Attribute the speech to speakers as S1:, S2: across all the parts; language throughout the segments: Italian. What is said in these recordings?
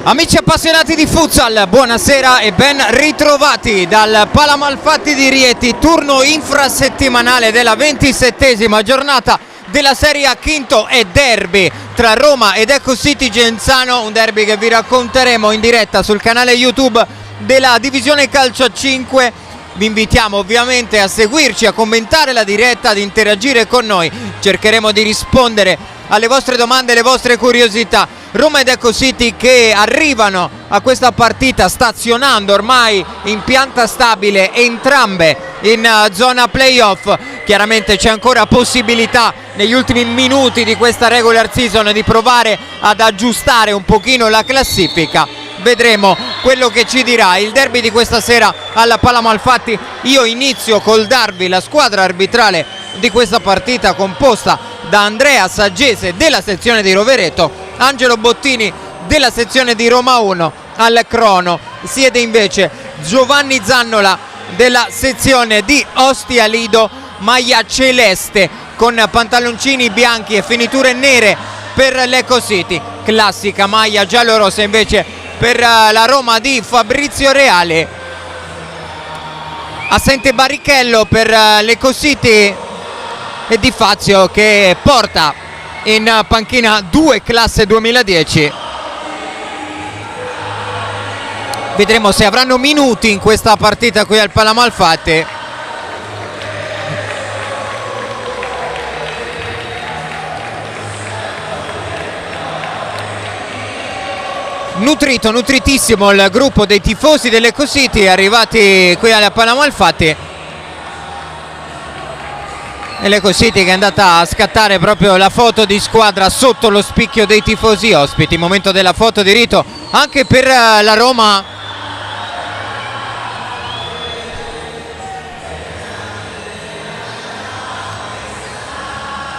S1: Amici appassionati di futsal, buonasera e ben ritrovati dal Palamalfatti di Rieti, turno infrasettimanale della 27esima giornata della Serie A, quinto e derby tra Roma ed Eco City Genzano, un derby che vi racconteremo in diretta sul canale YouTube della Divisione Calcio a 5. Vi invitiamo ovviamente a seguirci, a commentare la diretta, ad interagire con noi, cercheremo di rispondere alle vostre domande e alle vostre curiosità. Roma ed Eco City che arrivano a questa partita stazionando ormai in pianta stabile, entrambe in zona playoff. Chiaramente c'è ancora possibilità negli ultimi minuti di questa regular season di provare ad aggiustare un pochino la classifica. Vedremo quello che ci dirà il derby di questa sera alla Palamalfatti. Io inizio col darvi la squadra arbitrale di questa partita, composta da Andrea Saggese della sezione di Rovereto, Angelo Bottini della sezione di Roma 1. Al crono siede invece Giovanni Zannola della sezione di Ostia Lido, maglia celeste con pantaloncini bianchi e finiture nere per l'Eco City, classica maglia giallorossa invece per la Roma di Fabrizio Reale. Assente Barrichello per l'Eco City e Di Fazio che porta in panchina 2 classe 2010. Vedremo se avranno minuti in questa partita qui al Palamalfatti. Nutritissimo il gruppo dei tifosi dell'Eco City arrivati qui alla Palamalfatti, e l'Eco City che è andata a scattare proprio la foto di squadra sotto lo spicchio dei tifosi ospiti. Momento della foto di rito anche per la Roma.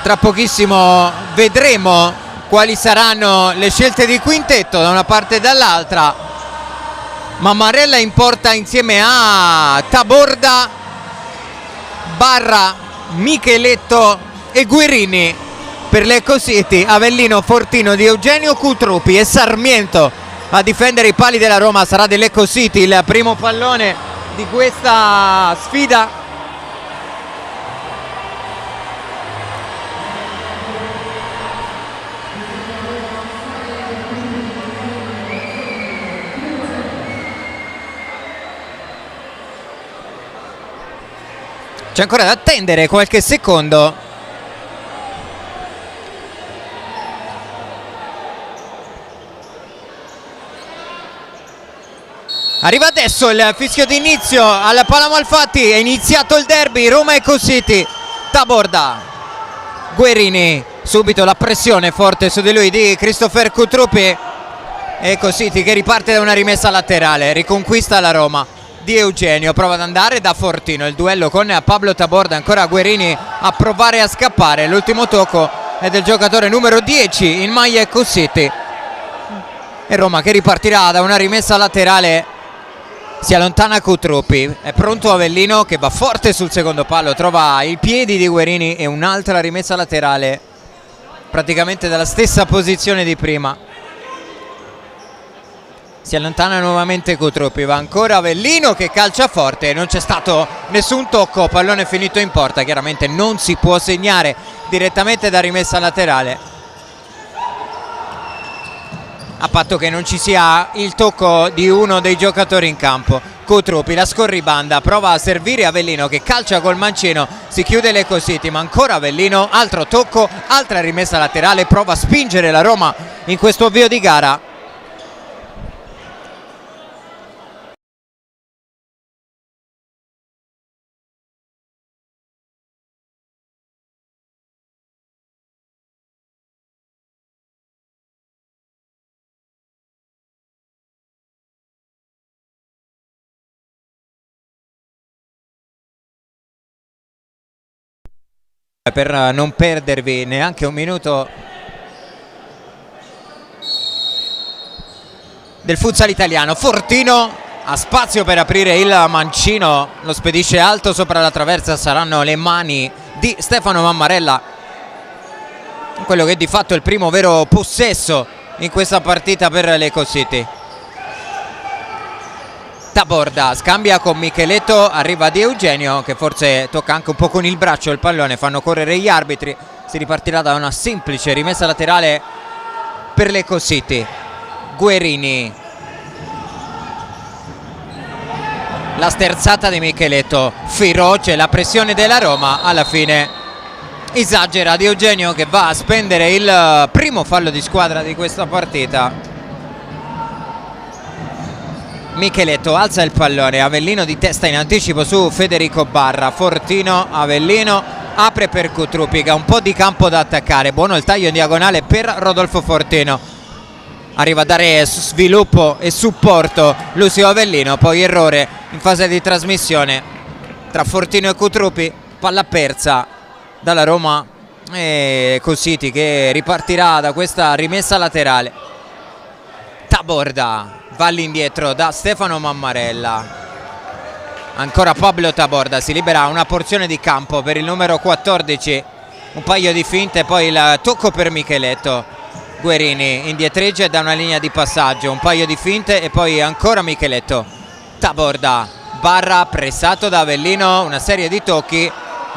S1: Tra pochissimo vedremo quali saranno le scelte di quintetto da una parte e dall'altra. Mammarella in porta insieme a Taborda, Barra, Micheletto e Guerini per l'Eco City. Avellino, Fortino, Di Eugenio, Cutrupi e Sarmiento a difendere i pali della Roma. Sarà dell'Eco City il primo pallone di questa sfida. C'è ancora da attendere qualche secondo. Arriva adesso il fischio di inizio alla Palamalfatti. È iniziato il derby Roma Eco City. Taborda, Guerini, subito la pressione forte su di lui di Christopher Cutrupi. Eco City che riparte da una rimessa laterale, riconquista la Roma. Di Eugenio prova ad andare da Fortino, il duello con Pablo Taborda, ancora Guerini a provare a scappare. L'ultimo tocco è del giocatore numero 10 in maglia Eco City, e Roma che ripartirà da una rimessa laterale. Si allontana Cutrupi, è pronto Avellino che va forte sul secondo palo, trova i piedi di Guerini e un'altra rimessa laterale praticamente dalla stessa posizione di prima. Si allontana nuovamente Cutrupi, va ancora Avellino che calcia forte, non c'è stato nessun tocco, pallone finito in porta. Chiaramente non si può segnare direttamente da rimessa laterale, a patto che non ci sia il tocco di uno dei giocatori in campo. Cutrupi, la scorribanda, prova a servire Avellino che calcia col mancino, si chiude l'Eco City, ma ancora Avellino, altro tocco, altra rimessa laterale, prova a spingere la Roma in questo avvio di gara. Per non perdervi neanche un minuto del futsal italiano, Fortino ha spazio per aprire il mancino, lo spedisce alto sopra la traversa. Saranno le mani di Stefano Mammarella, quello che di fatto è il primo vero possesso in questa partita per l'Eco City. Taborda scambia con Micheletto, arriva Di Eugenio che forse tocca anche un po' con il braccio il pallone, fanno correre gli arbitri, si ripartirà da una semplice rimessa laterale per l'Eco City. Guerini, la sterzata di Micheletto, feroce la pressione della Roma, alla fine esagera Di Eugenio che va a spendere il primo fallo di squadra di questa partita. Micheletto alza il pallone, Avellino di testa in anticipo su Federico Barra, Fortino, Avellino apre per Cutrupi, ha un po' di campo da attaccare, buono il taglio in diagonale per Rodolfo Fortino, arriva a dare sviluppo e supporto Lucio Avellino, poi errore in fase di trasmissione tra Fortino e Cutrupi, palla persa dalla Roma e Eco City che ripartirà da questa rimessa laterale. Taborda va all'indietro da Stefano Mammarella, ancora Pablo Taborda, si libera una porzione di campo per il numero 14, un paio di finte, poi il tocco per Micheletto, Guerini indietreggia da una linea di passaggio, un paio di finte e poi ancora Micheletto. Taborda, Barra pressato da Avellino, una serie di tocchi,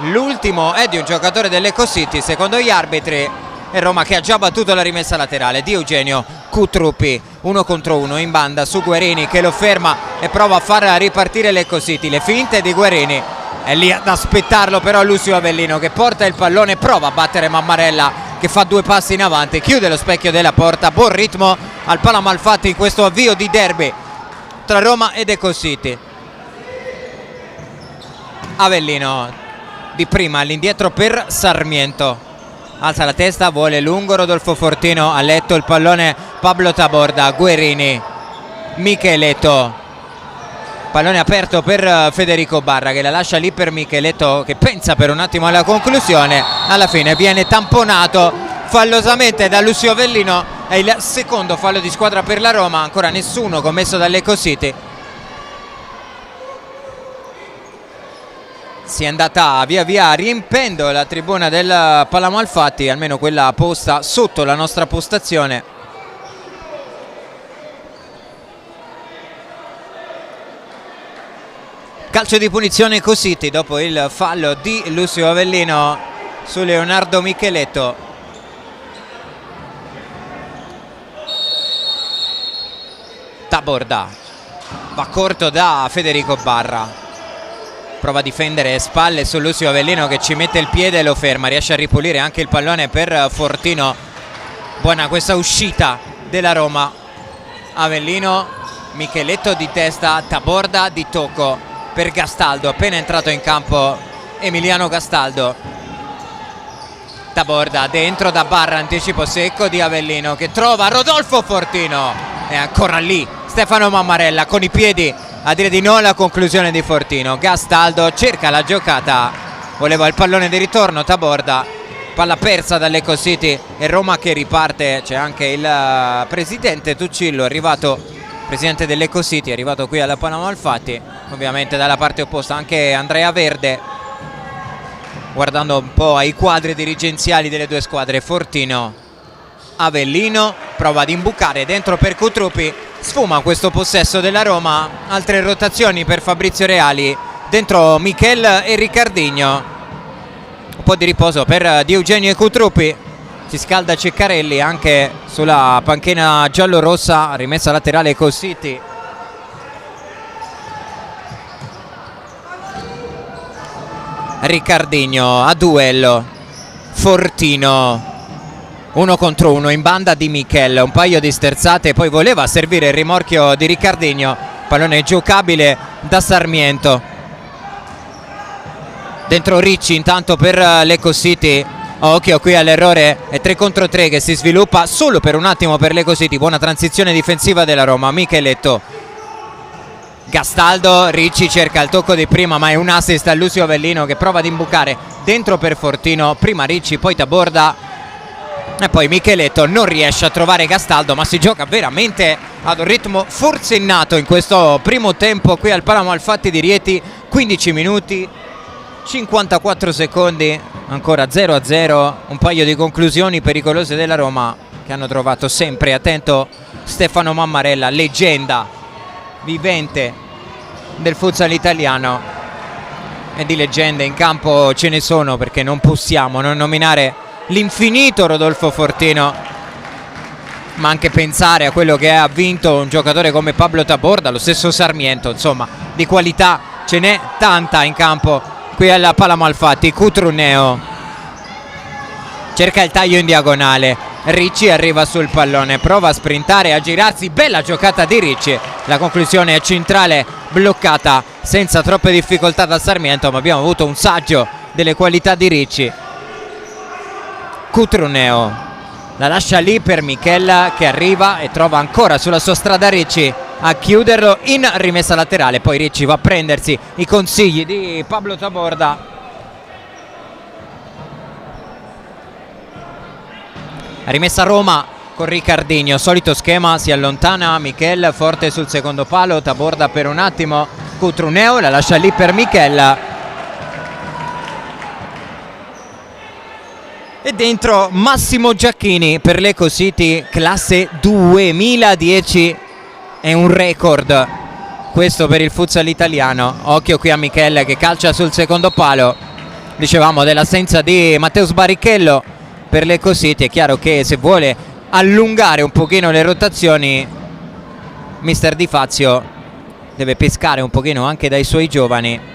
S1: l'ultimo è di un giocatore dell'Eco City secondo gli arbitri, e Roma che ha già battuto la rimessa laterale. Di Eugenio, Cutrupi, 1 contro 1 in banda su Guerini che lo ferma e prova a far ripartire l'Eco City, le finte di Guerini, è lì ad aspettarlo però Lucio Avellino che porta il pallone, prova a battere Mammarella che fa 2 passi in avanti, chiude lo specchio della porta, buon ritmo al Pala Malfatti in questo avvio di derby tra Roma ed Eco City. Avellino di prima all'indietro per Sarmiento, alza la testa, vuole lungo Rodolfo Fortino, ha letto il pallone Pablo Taborda, Guerini, Micheletto, pallone aperto per Federico Barra che la lascia lì per Micheletto che pensa per un attimo alla conclusione, alla fine viene tamponato fallosamente da Lucio Avellino, è il secondo fallo di squadra per la Roma, ancora nessuno commesso dall'Eco City. Si è andata via via riempendo la tribuna del Pala Malfatti, almeno quella posta sotto la nostra postazione. Calcio di punizione Eco City dopo il fallo di Lucio Avellino su Leonardo Micheletto. Taborda va corto da Federico Barra, prova a difendere spalle su Lucio Avellino che ci mette il piede e lo ferma, riesce a ripulire anche il pallone per Fortino, buona questa uscita della Roma. Avellino, Micheletto di testa, Taborda di tocco per Gastaldo, appena entrato in campo Emiliano Gastaldo. Taborda dentro da Barra, anticipo secco di Avellino che trova Rodolfo Fortino, è ancora lì Stefano Mammarella con i piedi a dire di no alla conclusione di Fortino. Gastaldo cerca la giocata, voleva il pallone di ritorno Taborda, palla persa dall'Eco City e Roma che riparte. C'è anche il presidente Tuccillo, presidente dell'Eco City, è arrivato qui alla Pala Malfatti, ovviamente dalla parte opposta anche Andrea Verde, guardando un po' ai quadri dirigenziali delle due squadre. Fortino, Avellino, prova ad imbucare dentro per Cutrupi, sfuma questo possesso della Roma, altre rotazioni per Fabrizio Reali, dentro Michel e Ricardinho, un po' di riposo per Di Eugenio e Cutrupi, si scalda Ceccarelli anche sulla panchina giallorossa, rimessa laterale Eco City. Ricardinho a duello, Fortino 1 contro 1 in banda di Michel, un paio di sterzate, poi voleva servire il rimorchio di Ricardinho, pallone giocabile da Sarmiento. Dentro Ricci intanto per l'Eco City, occhio qui all'errore, è 3 contro 3 che si sviluppa solo per un attimo per l'Eco City, buona transizione difensiva della Roma. Micheletto, Gastaldo, Ricci cerca il tocco di prima ma è un assist a Lucio Avellino che prova ad imbucare dentro per Fortino, prima Ricci poi Taborda e poi Micheletto non riesce a trovare Gastaldo, ma si gioca veramente ad un ritmo forsennato in questo primo tempo qui al Pala Malfatti di Rieti. 15 minuti 54 secondi, ancora 0-0, un paio di conclusioni pericolose della Roma che hanno trovato sempre attento Stefano Mammarella, leggenda vivente del futsal italiano, e di leggende in campo ce ne sono, perché non possiamo non nominare l'infinito Rodolfo Fortino, ma anche pensare a quello che ha vinto un giocatore come Pablo Taborda, lo stesso Sarmiento. Insomma, di qualità ce n'è tanta in campo qui alla Pala Malfatti. Cutruneo cerca il taglio in diagonale, Ricci arriva sul pallone, prova a sprintare, a girarsi, bella giocata di Ricci, la conclusione è centrale bloccata senza troppe difficoltà da Sarmiento, ma abbiamo avuto un saggio delle qualità di Ricci. Cutruneo la lascia lì per Michel, che arriva e trova ancora sulla sua strada Ricci a chiuderlo in rimessa laterale. Poi Ricci va a prendersi i consigli di Pablo Taborda. Rimessa Roma con Riccardinho, solito schema, si allontana Michel, forte sul secondo palo, Taborda per un attimo, Cutruneo la lascia lì per Michel. E dentro Massimo Giacchini per l'Eco City, classe 2010, è un record questo per il futsal italiano. Occhio qui a Michel che calcia sul secondo palo. Dicevamo dell'assenza di Matteo Sbarichello per l'Eco City. È chiaro che se vuole allungare un pochino le rotazioni, mister Di Fazio deve pescare un pochino anche dai suoi giovani.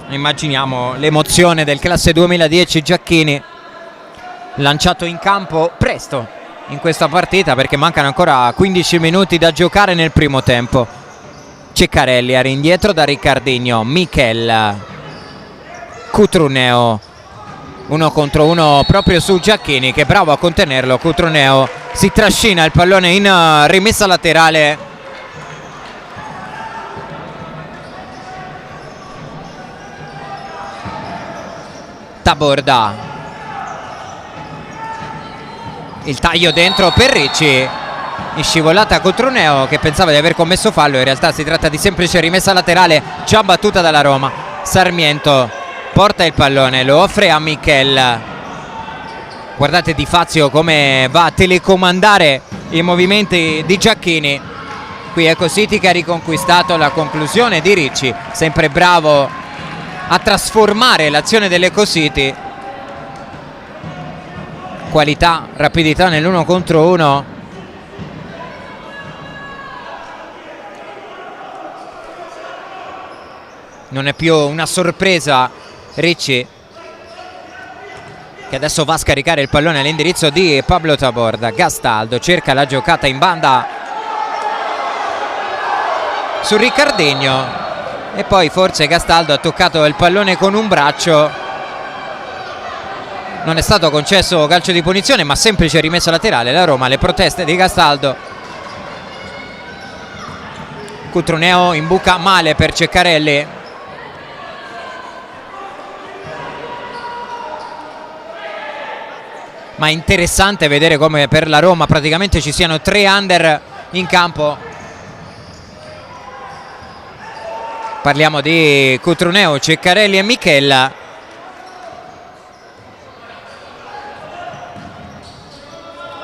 S1: Immaginiamo l'emozione del classe 2010 Giacchini, lanciato in campo presto in questa partita, perché mancano ancora 15 minuti da giocare nel primo tempo. Ceccarelli a rindietro da Riccardinho, Michel, Cutruneo, 1 contro 1 proprio su Giacchini, che è bravo a contenerlo. Cutruneo si trascina il pallone in rimessa laterale. Taborda, il taglio dentro per Ricci, in scivolata Cutruneo che pensava di aver commesso fallo, in realtà si tratta di semplice rimessa laterale già battuta dalla Roma. Sarmiento porta il pallone, lo offre a Michel. Guardate Di Fazio come va a telecomandare i movimenti di Giacchini. Qui Eco City che ha riconquistato la conclusione di Ricci, sempre bravo a trasformare l'azione dell'Eco City. Qualità, rapidità nell'1 contro 1. Non è più una sorpresa Ricci, che adesso va a scaricare il pallone all'indirizzo di Pablo Taborda. Gastaldo cerca la giocata in banda su Riccardinho, e poi forse Gastaldo ha toccato il pallone con un braccio. Non è stato concesso calcio di punizione, ma semplice rimessa laterale. La Roma, le proteste di Gastaldo. Cutruneo imbuca male per Ceccarelli. Ma è interessante vedere come per la Roma praticamente ci siano 3 under in campo. Parliamo di Cutruneo, Ceccarelli e Michel.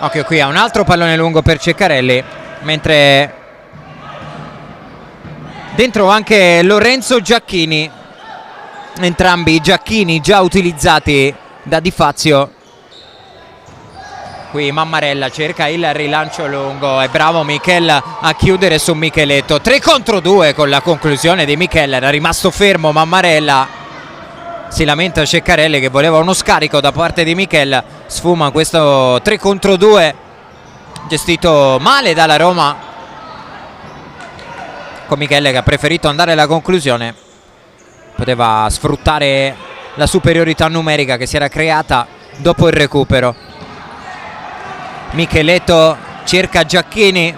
S1: Occhio qui a un altro pallone lungo per Ceccarelli, mentre dentro anche Lorenzo Giacchini, entrambi i Giacchini già utilizzati da Di Fazio. Qui Mammarella cerca il rilancio lungo, è bravo Michel a chiudere su Micheletto. 3 contro 2 con la conclusione di Michel, era rimasto fermo Mammarella. Si lamenta Ceccarelli che voleva uno scarico da parte di Michel. Sfuma questo 3 contro 2 gestito male dalla Roma, con Michel che ha preferito andare alla conclusione. Poteva sfruttare la superiorità numerica che si era creata dopo il recupero. Micheletto cerca Giacchini,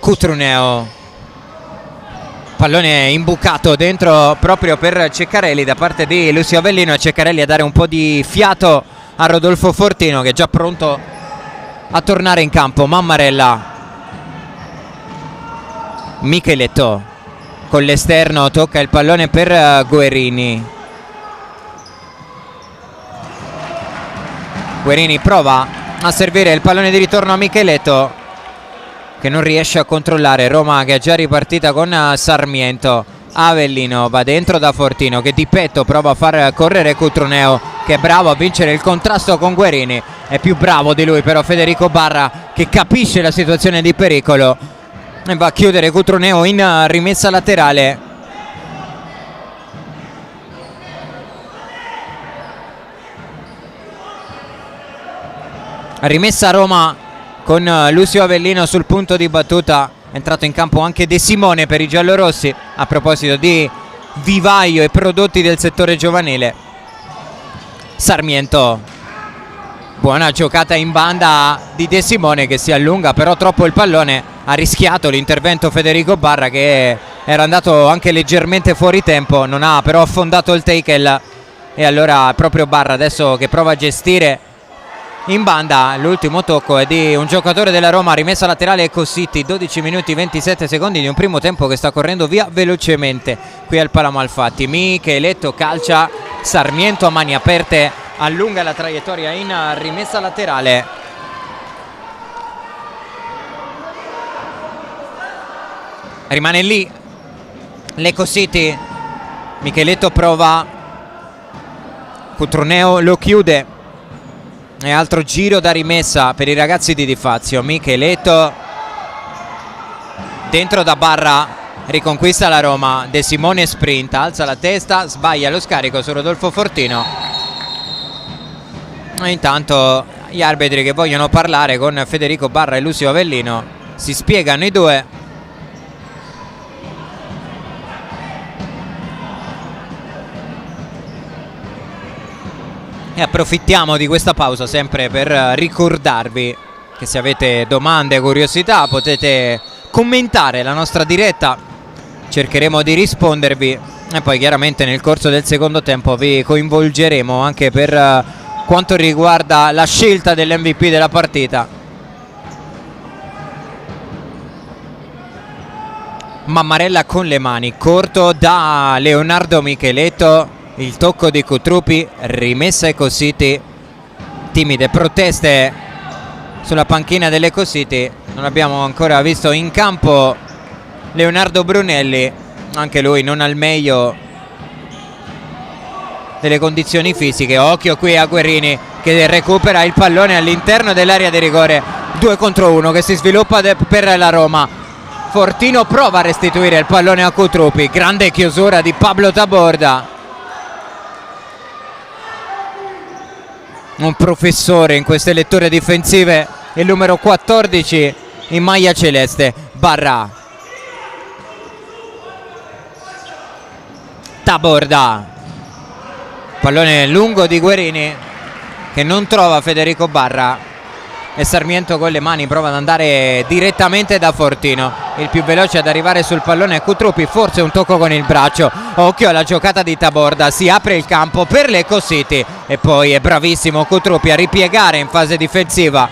S1: Cutruneo, pallone imbucato dentro proprio per Ceccarelli da parte di Lucio Avellino, e Ceccarelli a dare un po' di fiato a Rodolfo Fortino che è già pronto a tornare in campo. Mammarella, Micheletto con l'esterno tocca il pallone per Guerini. Guerini prova a servire il pallone di ritorno a Micheletto, che non riesce a controllare. Roma che è già ripartita con Sarmiento. Avellino va dentro da Fortino, che di petto prova a far correre Cutruneo, che è bravo a vincere il contrasto con Guerini. È più bravo di lui però Federico Barra, che capisce la situazione di pericolo e va a chiudere Cutruneo in rimessa laterale. Rimessa Roma con Lucio Avellino sul punto di battuta. È entrato in campo anche De Simone per i giallorossi, a proposito di vivaio e prodotti del settore giovanile. Sarmiento, buona giocata in banda di De Simone, che si allunga però troppo il pallone. Ha rischiato l'intervento Federico Barra, che era andato anche leggermente fuori tempo, non ha però affondato il tackle, e allora proprio Barra adesso che prova a gestire in banda. L'ultimo tocco è di un giocatore della Roma, rimessa laterale Cossiti. 12 minuti 27 secondi di un primo tempo che sta correndo via velocemente qui al Palamo Alfatti. Micheletto calcia, Sarmiento a mani aperte allunga la traiettoria in rimessa laterale. Rimane lì Lecco City. Micheletto prova, Cutruneo lo chiude. E altro giro da rimessa per i ragazzi di Di Fazio. Micheletto dentro da Barra, riconquista la Roma. De Simone sprinta, alza la testa, sbaglia lo scarico su Rodolfo Fortino. E intanto gli arbitri che vogliono parlare con Federico Barra e Lucio Avellino, si spiegano i due. E approfittiamo di questa pausa sempre per ricordarvi che se avete domande, curiosità, potete commentare la nostra diretta, cercheremo di rispondervi, e poi chiaramente nel corso del secondo tempo vi coinvolgeremo anche per quanto riguarda la scelta dell'MVP della partita. Mammarella con le mani, corto da Leonardo Micheletto. Il tocco di Cutrupi, rimessa Lecco City. Timide proteste sulla panchina dell'Lecco City. Non abbiamo ancora visto in campo Leonardo Brunelli, anche lui non al meglio delle condizioni fisiche. Occhio qui a Guerini che recupera il pallone all'interno dell'area di rigore. 2 contro 1 che si sviluppa per la Roma. Fortino prova a restituire il pallone a Cutrupi. Grande chiusura di Pablo Taborda, un professore in queste letture difensive, il numero 14 in maglia celeste. Barra, Taborda, pallone lungo di Guerini che non trova Federico Barra, e Sarmiento con le mani prova ad andare direttamente da Fortino. Il più veloce ad arrivare sul pallone è Cutrupi, forse un tocco con il braccio. Occhio alla giocata di Taborda, si apre il campo per Lecco City e poi è bravissimo Cutrupi a ripiegare in fase difensiva.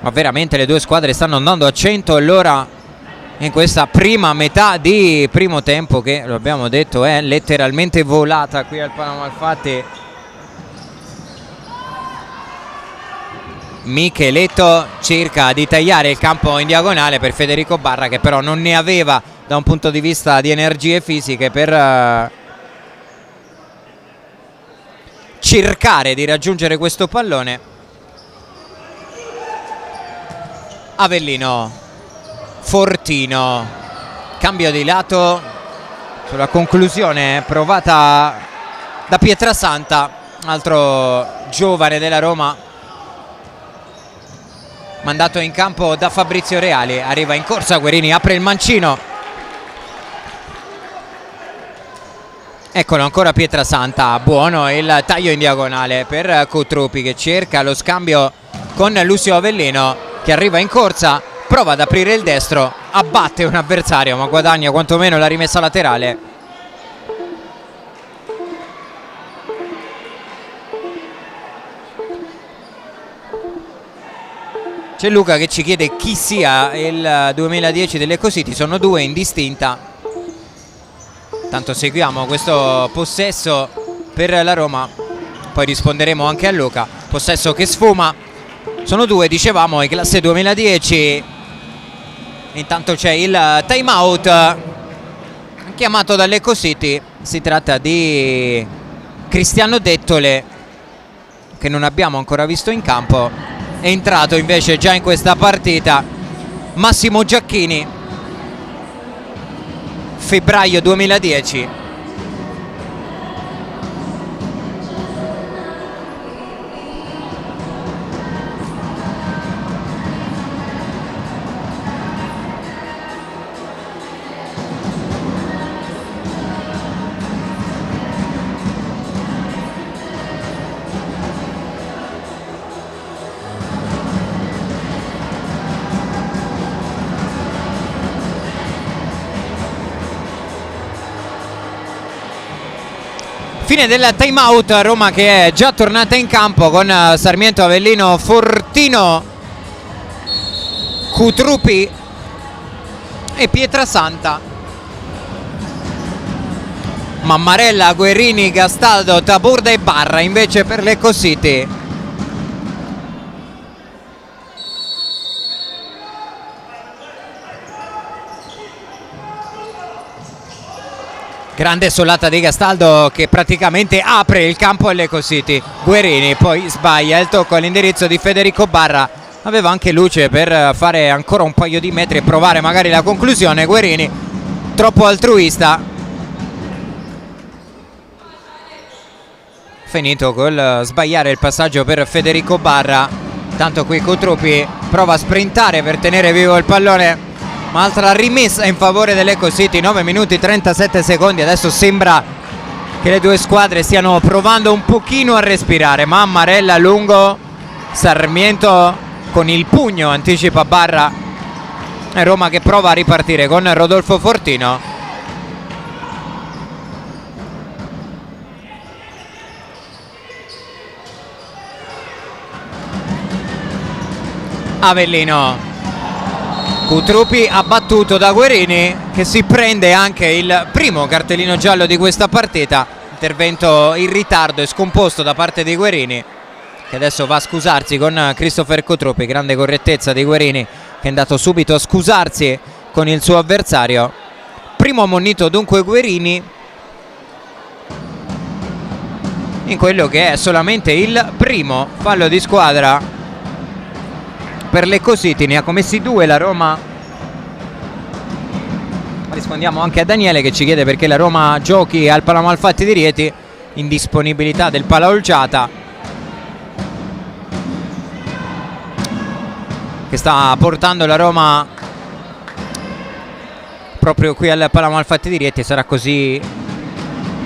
S1: Ma veramente le due squadre stanno andando a 100 all'ora in questa prima metà di primo tempo, che lo abbiamo detto è letteralmente volata qui al Palamo Alfatti. Micheletto cerca di tagliare il campo in diagonale per Federico Barra, che però non ne aveva da un punto di vista di energie fisiche per cercare di raggiungere questo pallone. Avellino, Fortino, cambio di lato sulla conclusione provata da Pietrasanta, altro giovane della Roma, mandato in campo da Fabrizio Reali. Arriva in corsa Guerini, apre il mancino, eccolo ancora Pietrasanta. Buono il taglio in diagonale per Cutrupi, che cerca lo scambio con Lucio Avellino, che arriva in corsa, prova ad aprire il destro, abbatte un avversario ma guadagna quantomeno la rimessa laterale. C'è Luca che ci chiede chi sia il 2010 delle Lecco City. Sono due in distinta. Tanto seguiamo questo possesso per la Roma. poi risponderemo anche a Luca. Possesso che sfuma, sono 2, dicevamo, in classe 2010. Intanto c'è il time out chiamato dall'Eco City. Si tratta di Cristiano Dettole, che non abbiamo ancora visto in campo. È entrato invece già in questa partita Massimo Giacchini, febbraio 2010. Fine del time out, Roma che è già tornata in campo con Sarmiento, Avellino, Fortino, Cutrupi e Pietrasanta. Mammarella, Guerini, Gastaldo, Taburda e Barra invece per l'Eco City. Grande solata di Gastaldo che praticamente apre il campo all'Eco City. Guerini poi sbaglia il tocco all'indirizzo di Federico Barra. Aveva anche luce per fare ancora un paio di metri e provare magari la conclusione. Guerini troppo altruista. Finito col sbagliare il passaggio per Federico Barra. Tanto qui Cutrupi prova a sprintare per tenere vivo il pallone. Ma altra rimessa in favore dell'Eco City, 9 minuti 37 secondi. Adesso sembra che le due squadre stiano provando un pochino a respirare. Mammarella lungo, Sarmiento con il pugno anticipa Barra e Roma che prova a ripartire con Rodolfo Fortino. Avellino, Cutrupi abbattuto da Guerini, che si prende anche il primo cartellino giallo di questa partita. Intervento in ritardo e scomposto da parte di Guerini, che adesso va a scusarsi con Christopher Cutrupi. Grande correttezza di Guerini, che è andato subito a scusarsi con il suo avversario. Primo ammonito dunque Guerini in quello che è solamente il primo fallo di squadra per l'Eco City. Ne ha commessi 2 la Roma. Rispondiamo anche a Daniele che ci chiede perché la Roma giochi al Palamo Alfatti di Rieti. Indisponibilità del Palaolgiata, che sta portando la Roma proprio qui al Palamo Alfatti di Rieti. Sarà così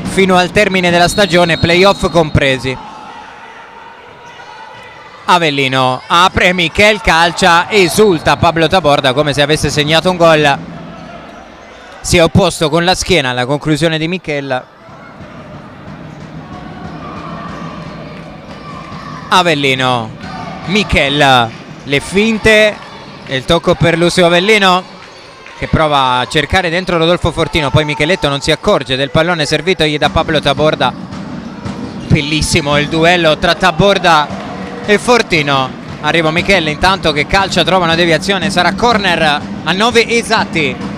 S1: fino al termine della stagione, playoff compresi. Avellino apre, Michel calcia, esulta Pablo Taborda come se avesse segnato un gol. Si è opposto con la schiena alla conclusione di Michel. Avellino, Michel, le finte e il tocco per Lucio Avellino, che prova a cercare dentro Rodolfo Fortino. Poi Micheletto non si accorge del pallone servitogli da Pablo Taborda. Bellissimo il duello tra Taborda e Fortino. Arriva Michele intanto che calcia, trova una deviazione, sarà corner a 9 esatti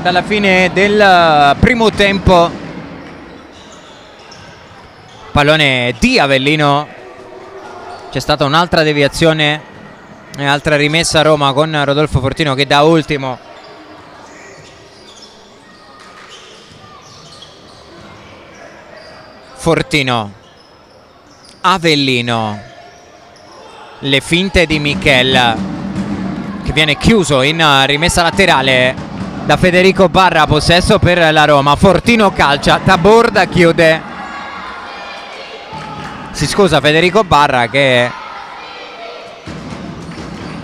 S1: dalla fine del primo tempo. Pallone di Avellino, c'è stata un'altra deviazione e altra rimessa a Roma con Rodolfo Fortino che da ultimo Fortino, Avellino, le finte di Michel che viene chiuso in rimessa laterale da Federico Barra. Possesso per la Roma, Fortino calcia, Taborda chiude. Si scusa Federico Barra che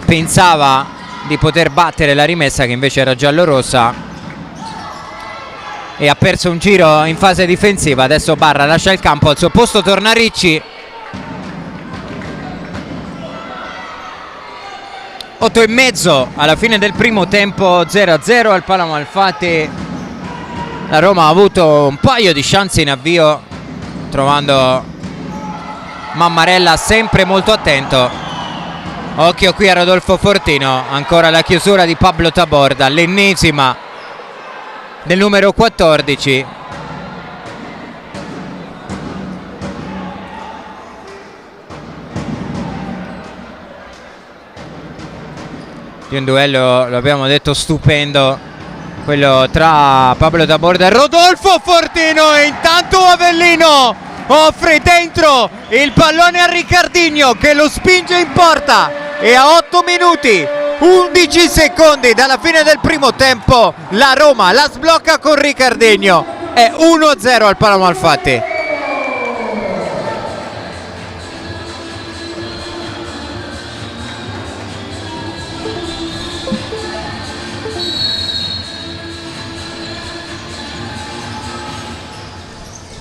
S1: pensava di poter battere la rimessa, che invece era giallorossa, e ha perso un giro in fase difensiva. Adesso Barra lascia il campo, al suo posto torna Ricci. 8,5 alla fine del primo tempo, 0-0 al Palamo Alfatti. La Roma ha avuto un paio di chance in avvio, trovando Mammarella sempre molto attento. Occhio qui a Rodolfo Fortino, ancora la chiusura di Pablo Taborda, l'ennesima del numero 14. Di un duello, lo abbiamo detto, stupendo, quello tra Pablo Taborda e Rodolfo Fortino. E intanto Avellino offre dentro il pallone a Ricardinho, che lo spinge in porta, e a 8 minuti 11 secondi dalla fine del primo tempo la Roma la sblocca con Ricardinho. È 1-0 al Palamo Malfatti.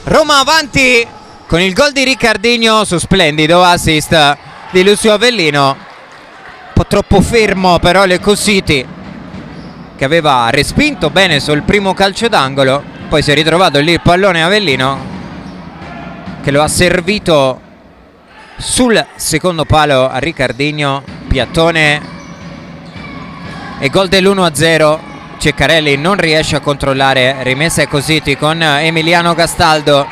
S1: Roma avanti con il gol di Ricardinho su splendido assist di Lucio Avellino. Un po' troppo fermo però Lecco City, che aveva respinto bene sul primo calcio d'angolo, poi si è ritrovato lì il pallone Avellino, che lo ha servito sul secondo palo a Ricardinho, piattone e gol dell'1-0. Ceccarelli non riesce a controllare, rimessa Lecco City con Emiliano Castaldo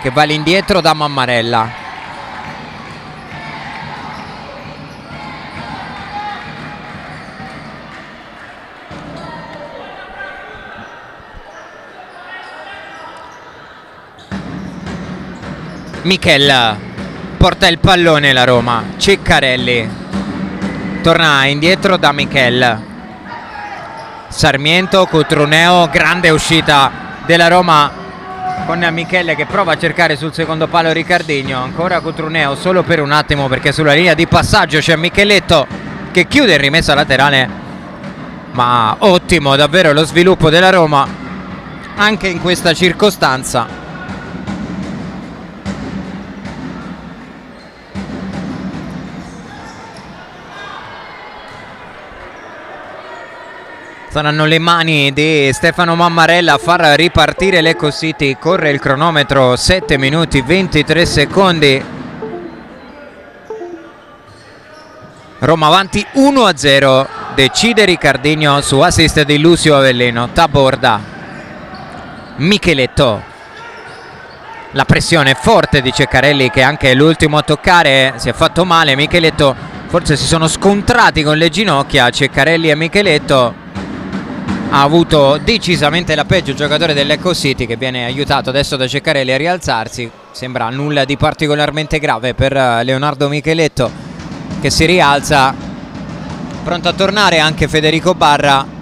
S1: che va all'indietro da Mammarella. Michel porta il pallone la Roma, Ceccarelli torna indietro da Michel. Sarmiento, Cutruneo, grande uscita della Roma con Michele che prova a cercare sul secondo palo Ricardinho. Ancora Cutruneo solo per un attimo, perché sulla linea di passaggio c'è Micheletto che chiude in rimessa laterale. Ma ottimo davvero lo sviluppo della Roma anche in questa circostanza. Saranno le mani di Stefano Mammarella a far ripartire Lecco City. Corre il cronometro, 7 minuti 23 secondi. Roma avanti 1-0. Decide Ricardinho su assist di Lucio Avellino. Taborda, Micheletto. La pressione forte di Ceccarelli, che anche è l'ultimo a toccare, si è fatto male. Micheletto, forse si sono scontrati con le ginocchia Ceccarelli e Micheletto. Ha avuto decisamente la peggio il giocatore del Lecco City, che viene aiutato adesso da Ceccarelli a rialzarsi. Sembra nulla di particolarmente grave per Leonardo Micheletto, che si rialza. Pronto a tornare anche Federico Barra.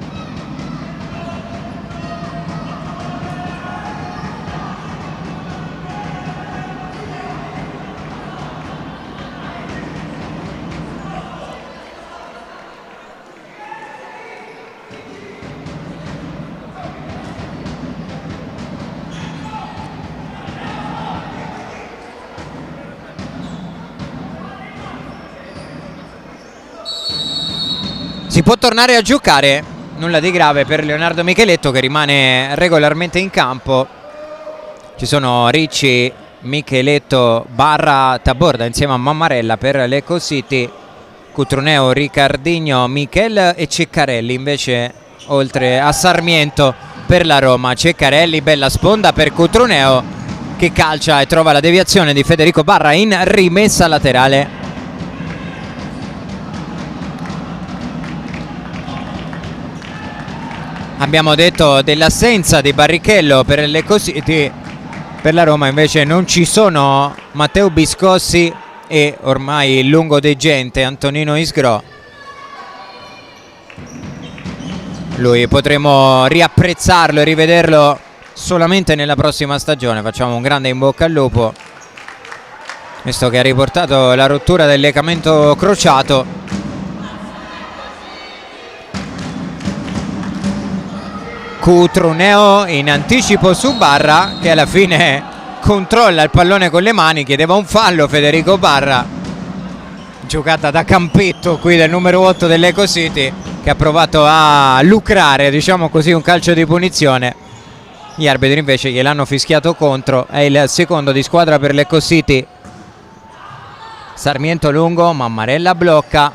S1: Si può tornare a giocare, nulla di grave per Leonardo Micheletto, che rimane regolarmente in campo. Ci sono Ricci, Micheletto, Barra, Taborda insieme a Mammarella per Lecco City. Cutruneo, Ricardinho, Michel e Ceccarelli invece, oltre a Sarmiento, per la Roma. Ceccarelli, bella sponda per Cutruneo, che calcia e trova la deviazione di Federico Barra in rimessa laterale. Abbiamo detto dell'assenza di Barrichello per il Lecco City. Per la Roma invece non ci sono Matteo Biscossi e ormai il lungodegente Antonino Isgrò. Lui potremo riapprezzarlo e rivederlo solamente nella prossima stagione. Facciamo un grande in bocca al lupo, visto che ha riportato la rottura del legamento crociato. Cutruneo in anticipo su Barra, che alla fine controlla il pallone con le mani. Chiedeva un fallo Federico Barra. Giocata da campetto qui del numero 8 del Lecco City, che ha provato a lucrare, diciamo così, un calcio di punizione. Gli arbitri invece gliel'hanno fischiato contro. È il secondo di squadra per l'Ecco City. Sarmiento lungo, Mammarella blocca.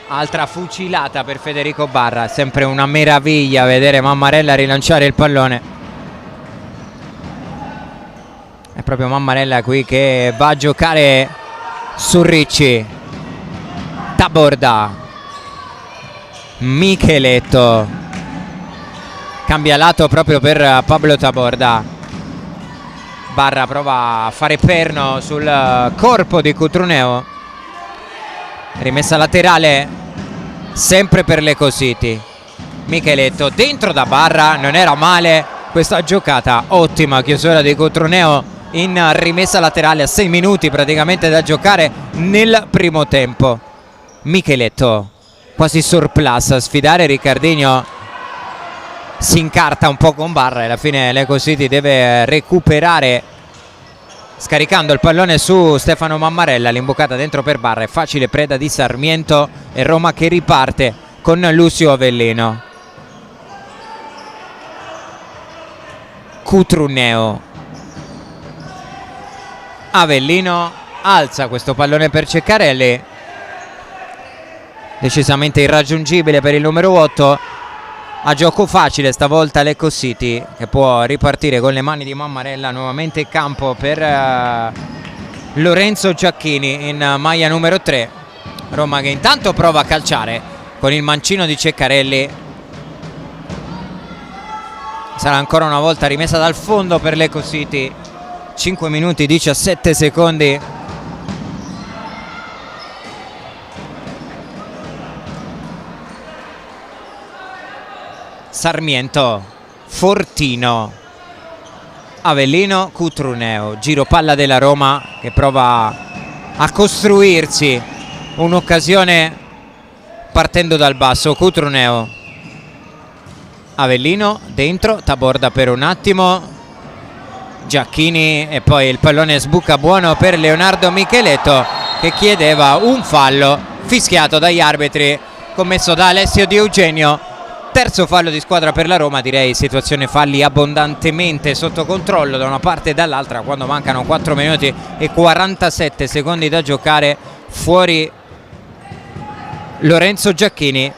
S1: Altra fucilata per Federico Barra. Sempre una meraviglia vedere Mammarella rilanciare il pallone. È proprio Mammarella qui che va a giocare su Ricci. Taborda, Micheletto, cambia lato proprio per Pablo Taborda. Barra prova a fare perno sul corpo di Cutruneo. Rimessa laterale sempre per l'Ecco City. Micheletto dentro da Barra, non era male questa giocata, ottima chiusura di Cutruneo in rimessa laterale a 6 minuti praticamente da giocare nel primo tempo. Micheletto quasi surplus a sfidare Riccardinho, si incarta un po' con Barra e alla fine l'Ecco City deve recuperare scaricando il pallone su Stefano Mammarella. L'imbucata dentro per Barra è facile preda di Sarmiento e Roma che riparte con Lucio Avellino. Cutruneo, Avellino alza questo pallone per Ceccarelli, decisamente irraggiungibile per il numero 8. A gioco facile stavolta l'Ecco City, che può ripartire con le mani di Mammarella. Nuovamente in campo per Lorenzo Giacchini in maglia numero 3. Roma che intanto prova a calciare con il mancino di Ceccarelli. Sarà ancora una volta rimessa dal fondo per l'Ecco City. 5 minuti 17 secondi. Sarmiento, Fortino, Avellino, Cutruneo. Giro palla della Roma che prova a costruirsi un'occasione partendo dal basso. Cutruneo, Avellino dentro, Taborda per un attimo, Giacchini e poi il pallone sbuca buono per Leonardo Micheletto che chiedeva un fallo fischiato dagli arbitri commesso da Alessio Di Eugenio. Terzo fallo di squadra per la Roma, direi situazione falli abbondantemente sotto controllo da una parte e dall'altra quando mancano 4 minuti e 47 secondi da giocare. Fuori Lorenzo Giacchini,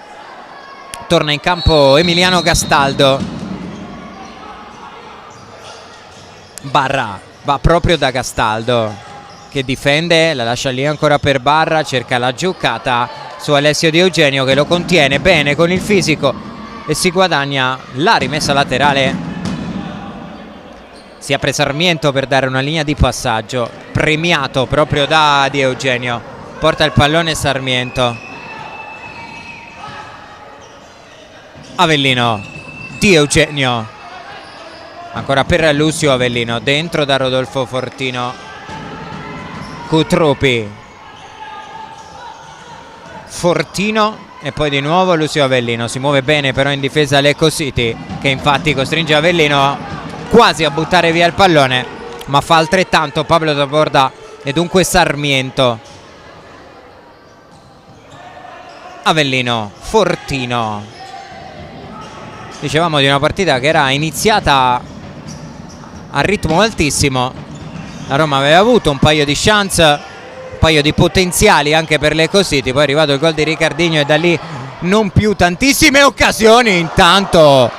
S1: torna in campo Emiliano Gastaldo. Barra va proprio da Gastaldo che difende, la lascia lì ancora per Barra, cerca la giocata su Alessio Di Eugenio che lo contiene bene con il fisico e si guadagna la rimessa laterale. Si apre Sarmiento per dare una linea di passaggio, premiato proprio da Di Eugenio. Porta il pallone Sarmiento. Avellino, Di Eugenio, ancora per Lucio Avellino, dentro da Rodolfo Fortino. Cutrupi, Fortino e poi di nuovo Lucio Avellino. Si muove bene però in difesa l'Ecco City, che infatti costringe Avellino quasi a buttare via il pallone, ma fa altrettanto Pablo Taborda e dunque Sarmiento. Avellino, Fortino. Dicevamo di una partita che era iniziata a ritmo altissimo. La Roma aveva avuto un paio di chance, paio di potenziali anche per l'Ecco City, poi è arrivato il gol di Riccardinho e da lì non più tantissime occasioni. Intanto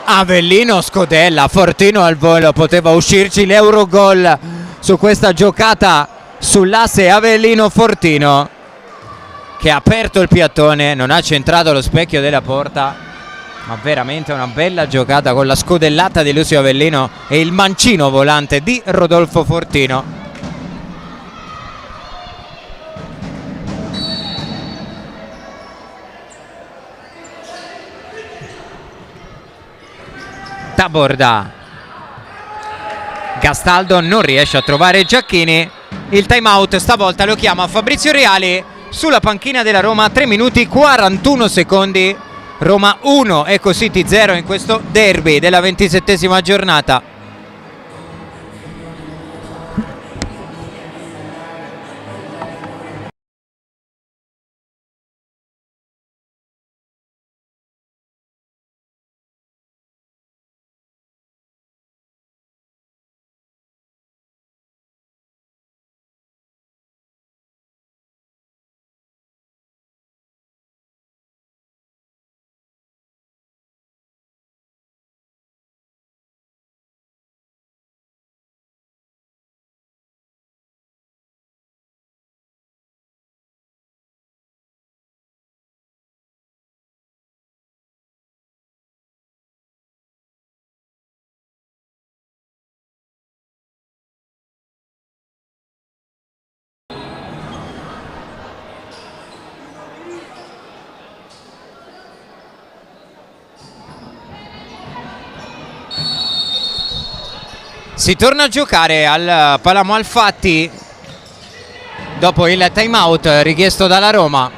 S1: Avellino scodella, Fortino al volo, poteva uscirci l'Eurogol su questa giocata sull'asse Avellino-Fortino che ha aperto il piattone, non ha centrato lo specchio della porta, ma veramente una bella giocata con la scodellata di Lucio Avellino e il mancino volante di Rodolfo Fortino. Taborda, Gastaldo non riesce a trovare Giacchini. Il time out stavolta lo chiama Fabrizio Reali sulla panchina della Roma. 3 minuti 41 secondi. Roma 1, Ecco City 0 in questo derby della 27esima giornata. Si torna a giocare al Palamo Alfatti dopo il time out richiesto dalla Roma.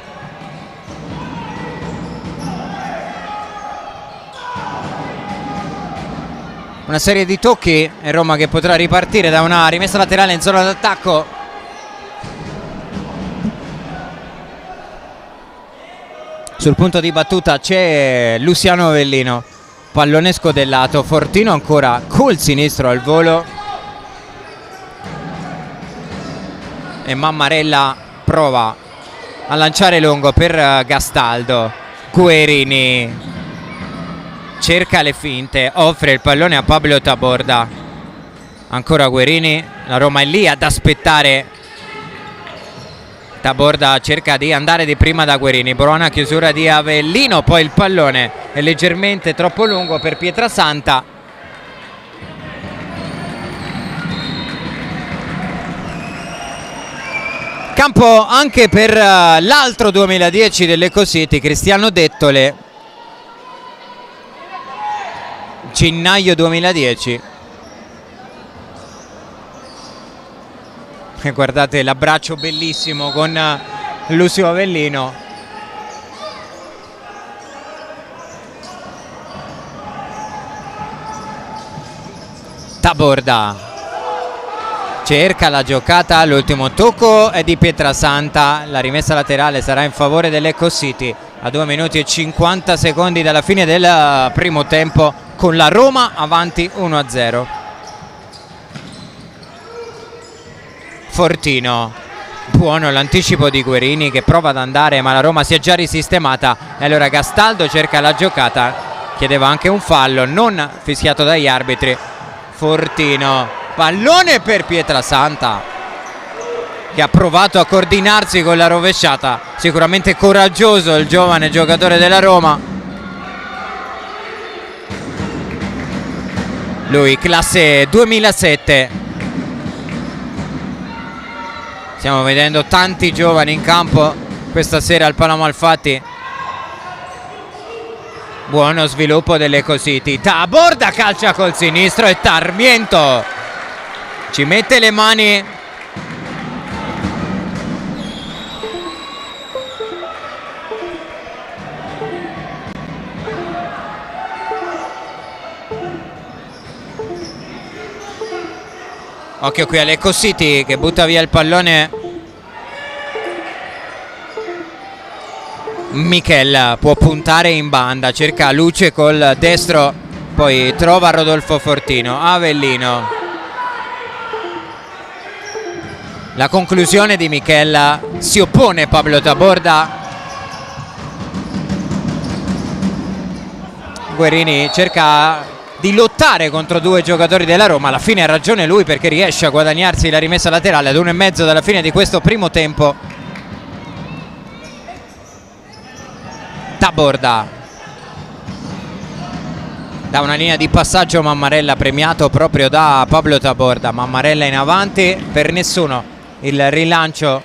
S1: Una serie di tocchi e Roma che potrà ripartire da una rimessa laterale in zona d'attacco. Sul punto di battuta c'è Luciano Avellino, pallone scodellato, Fortino ancora col sinistro al volo e Mammarella prova a lanciare lungo per Gastaldo. Guerini cerca le finte, offre il pallone a Pablo Taborda, ancora Guerini, la Roma è lì ad aspettare. Taborda cerca di andare di prima da Guerini, buona chiusura di Avellino, poi il pallone è leggermente troppo lungo per Pietrasanta. Campo anche per l'altro 2010 dell'Ecocity, Cristiano Dettole, gennaio 2010. E guardate l'abbraccio bellissimo con Lucio Avellino. Taborda cerca la giocata, l'ultimo tocco è di Pietrasanta, la rimessa laterale sarà in favore dell'Ecocity a 2 minuti e 50 secondi dalla fine del primo tempo, con la Roma avanti 1-0. Fortino, buono l'anticipo di Guerini che prova ad andare ma la Roma si è già risistemata e allora Gastaldo cerca la giocata, chiedeva anche un fallo non fischiato dagli arbitri. Fortino, pallone per Pietrasanta che ha provato a coordinarsi con la rovesciata, sicuramente coraggioso il giovane giocatore della Roma. Lui classe 2007. Stiamo vedendo tanti giovani in campo questa sera al Palamo Alfatti. Buono sviluppo dell'Ecocity. Taborda calcia col sinistro e Sarmiento ci mette le mani. Occhio qui all'Ecocity che butta via il pallone. Michel può puntare in banda, cerca luce col destro, poi trova Rodolfo Fortino. Avellino, la conclusione di Michel, si oppone Pablo Taborda. Guerini cerca di lottare contro due giocatori della Roma, alla fine ha ragione lui perché riesce a guadagnarsi la rimessa laterale ad 1,5 dalla fine di questo primo tempo. Taborda da una linea di passaggio, Mammarella premiato proprio da Pablo Taborda. Mammarella in avanti, per nessuno il rilancio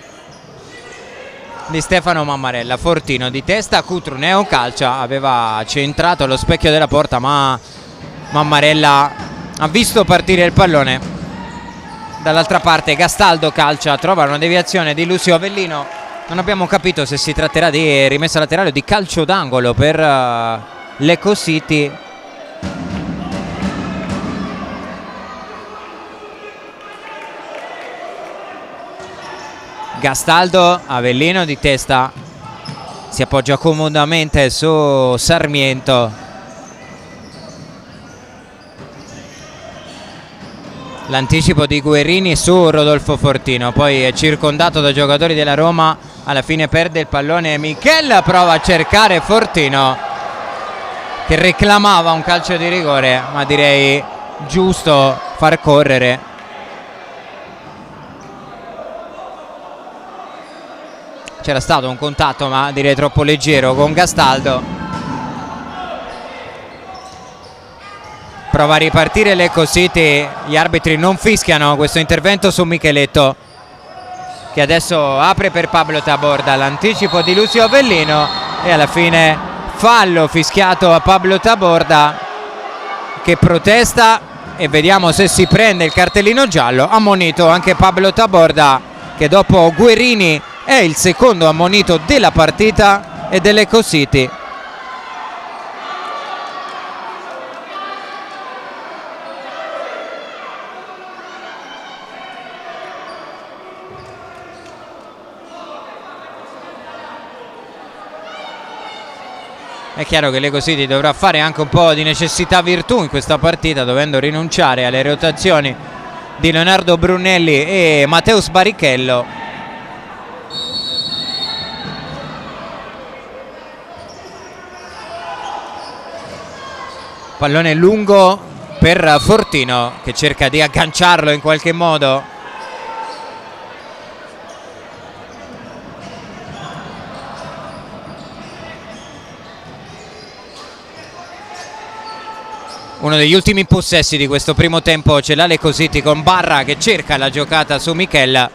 S1: di Stefano Mammarella. Fortino di testa, Cutruneo calcia, aveva centrato allo specchio della porta ma Mammarella ha visto partire il pallone. Dall'altra parte Gastaldo calcia, trova una deviazione di Lucio Avellino. Non abbiamo capito se si tratterà di rimessa laterale o di calcio d'angolo per l'Ecocity. Gastaldo, Avellino di testa, si appoggia comodamente su Sarmiento. L'anticipo di Guerini su Rodolfo Fortino, poi è circondato da giocatori della Roma, alla fine perde il pallone. Michel prova a cercare Fortino che reclamava un calcio di rigore, ma direi giusto far correre. C'era stato un contatto ma direi troppo leggero con Gastaldo. Prova a ripartire l'Ecocity, gli arbitri non fischiano questo intervento su Micheletto che adesso apre per Pablo Taborda, l'anticipo di Lucio Avellino e alla fine fallo fischiato a Pablo Taborda che protesta e vediamo se si prende il cartellino giallo. Ammonito anche Pablo Taborda, che dopo Guerini è il secondo ammonito della partita e dell'Ecco City. È chiaro che l'Ecco City dovrà fare anche un po' di necessità virtù in questa partita, dovendo rinunciare alle rotazioni di Leonardo Brunelli e Matteus Barrichello. Pallone lungo per Fortino, che cerca di agganciarlo in qualche modo. Uno degli ultimi possessi di questo primo tempo ce l'ha l'Ecco City, con Barra che cerca la giocata su Michel,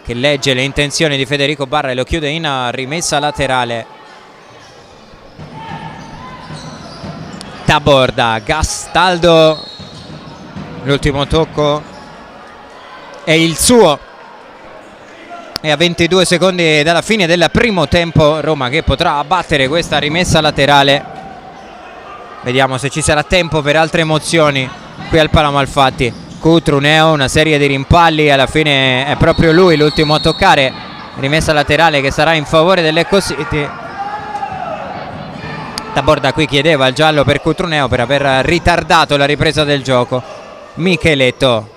S1: che legge le intenzioni di Federico Barra e lo chiude in rimessa laterale. Taborda, Gastaldo, l'ultimo tocco è il suo, e a 22 secondi dalla fine del primo tempo Roma che potrà abbattere questa rimessa laterale. Vediamo se ci sarà tempo per altre emozioni qui al Pala Malfatti. Cutruneo, una serie di rimpalli, alla fine è proprio lui l'ultimo a toccare. Rimessa laterale che sarà in favore dell'Ecco City. Taborda qui chiedeva il giallo per Cutruneo per aver ritardato la ripresa del gioco. Micheletto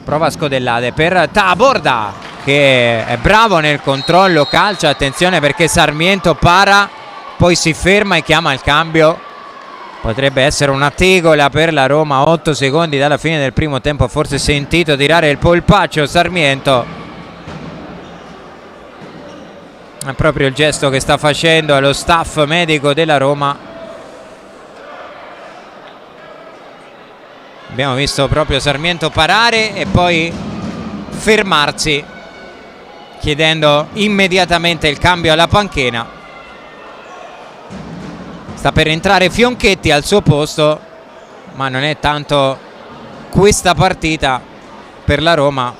S1: prova a scodellare per Taborda, che è bravo nel controllo calcio. Attenzione perché Sarmiento para, poi si ferma e chiama il cambio. Potrebbe essere una tegola per la Roma. 8 secondi dalla fine del primo tempo, forse sentito tirare il polpaccio Sarmiento. È proprio il gesto che sta facendo allo staff medico della Roma. Abbiamo visto proprio Sarmiento parare e poi fermarsi, chiedendo immediatamente il cambio alla panchina. Sta per entrare Fionchetti al suo posto, ma non è tanto questa partita per la Roma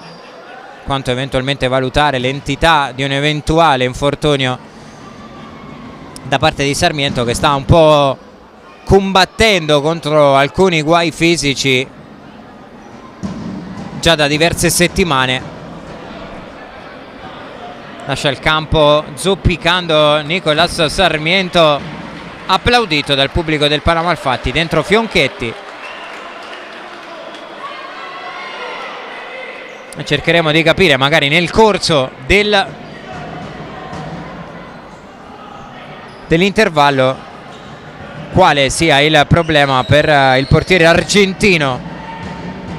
S1: quanto eventualmente valutare l'entità di un eventuale infortunio da parte di Sarmiento, che sta un po' combattendo contro alcuni guai fisici già da diverse settimane. Lascia il campo zoppicando Nicolas Sarmiento, applaudito dal pubblico del Pala Malfatti. Dentro Fionchetti, cercheremo di capire magari nel corso dell'intervallo quale sia il problema per il portiere argentino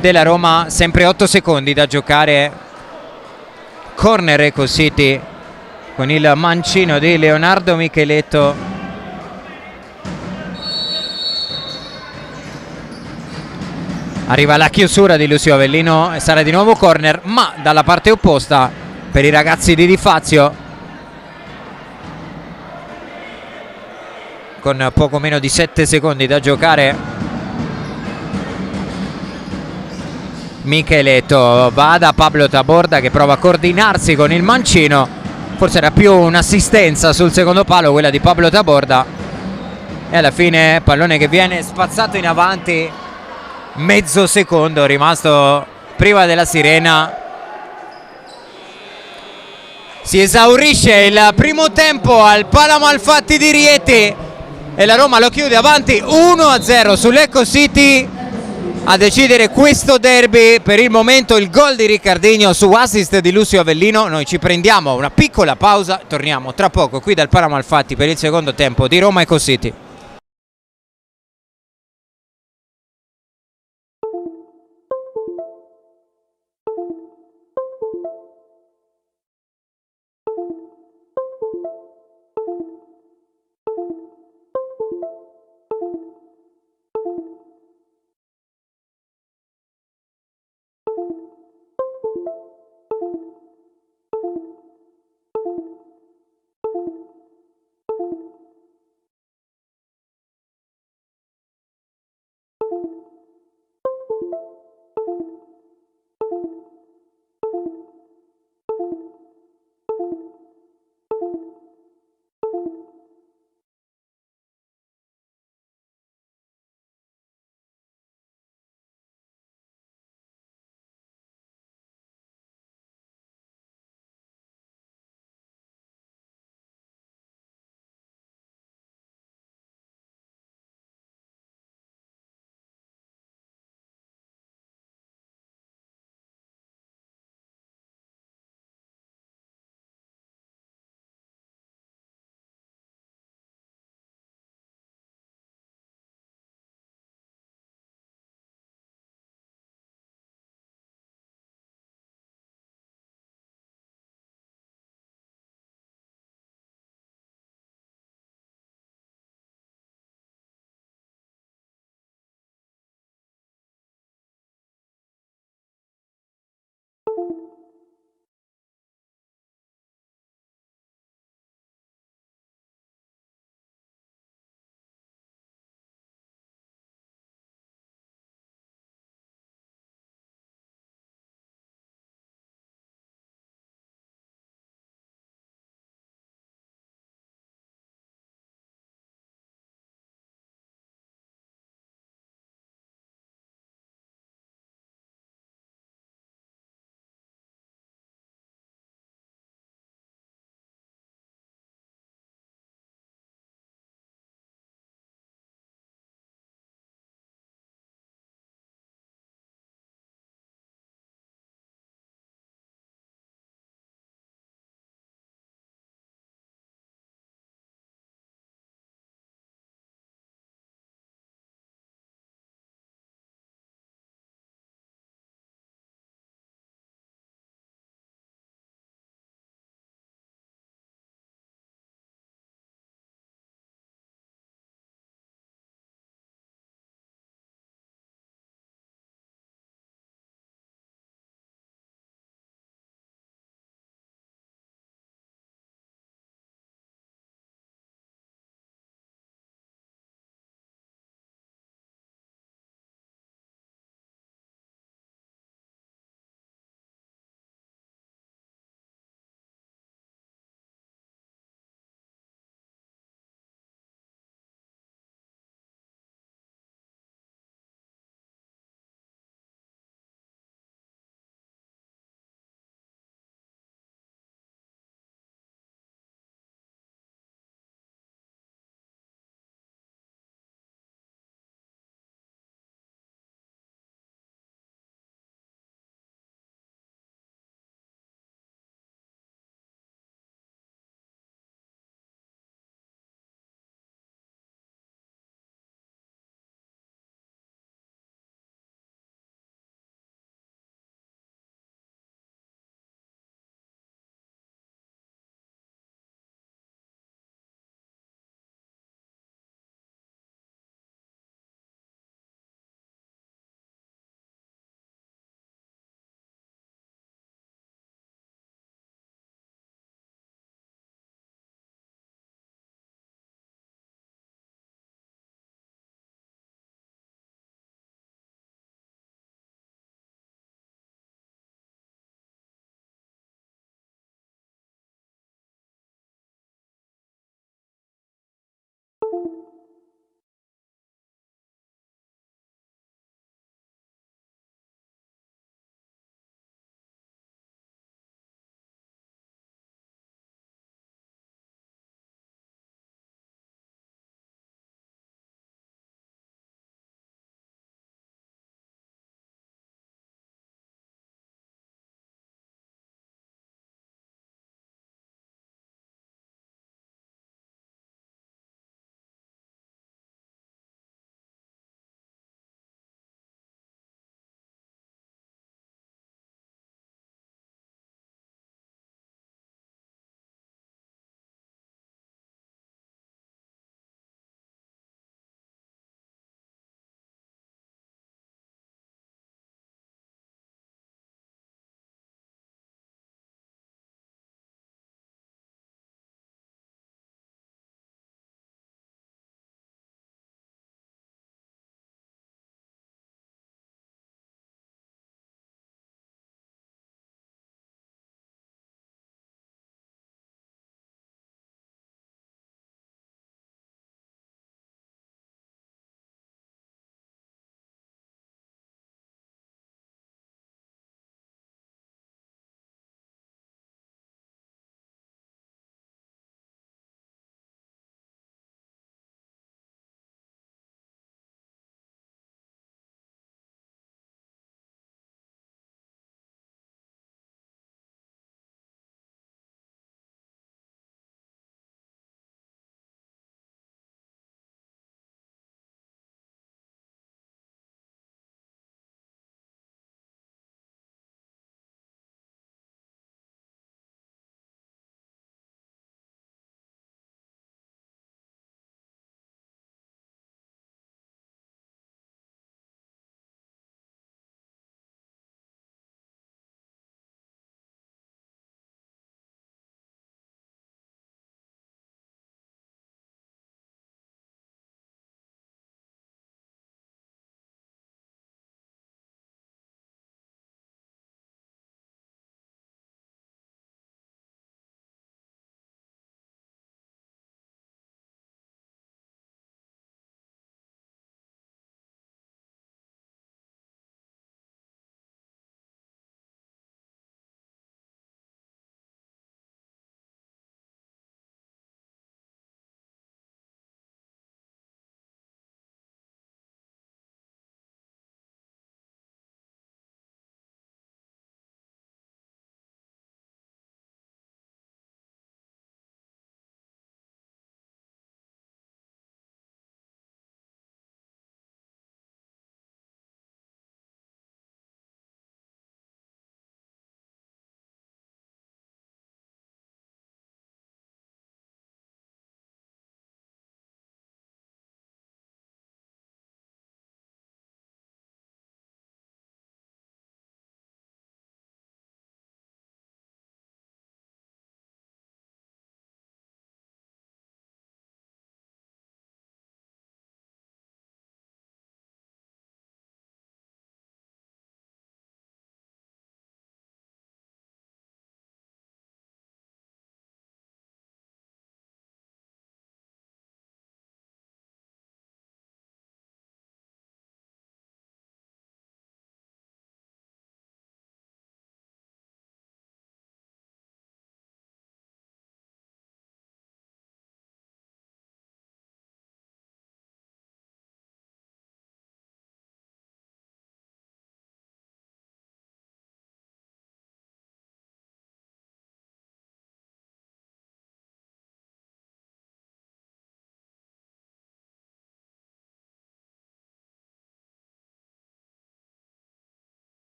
S1: della Roma. Sempre 8 secondi da giocare. Corner Ecco City con il mancino di Leonardo Micheletto. Arriva la chiusura di Lucio Avellino e sarà di nuovo corner, ma dalla parte opposta per i ragazzi di Di Fazio, con poco meno di 7 secondi da giocare. Micheletto va da Pablo Taborda, che prova a coordinarsi con il mancino. Forse era più un'assistenza sul secondo palo quella di Pablo Taborda, e alla fine pallone che viene spazzato in avanti. Mezzo secondo rimasto prima della sirena. Si esaurisce il primo tempo al Pala Malfatti di Rieti e la Roma lo chiude avanti 1-0 sull'Ecco City. A decidere questo derby per il momento il gol di Riccardinho su assist di Lucio Avellino. Noi ci prendiamo una piccola pausa, torniamo tra poco qui dal Pala Malfatti per il secondo tempo di Roma Ecco City.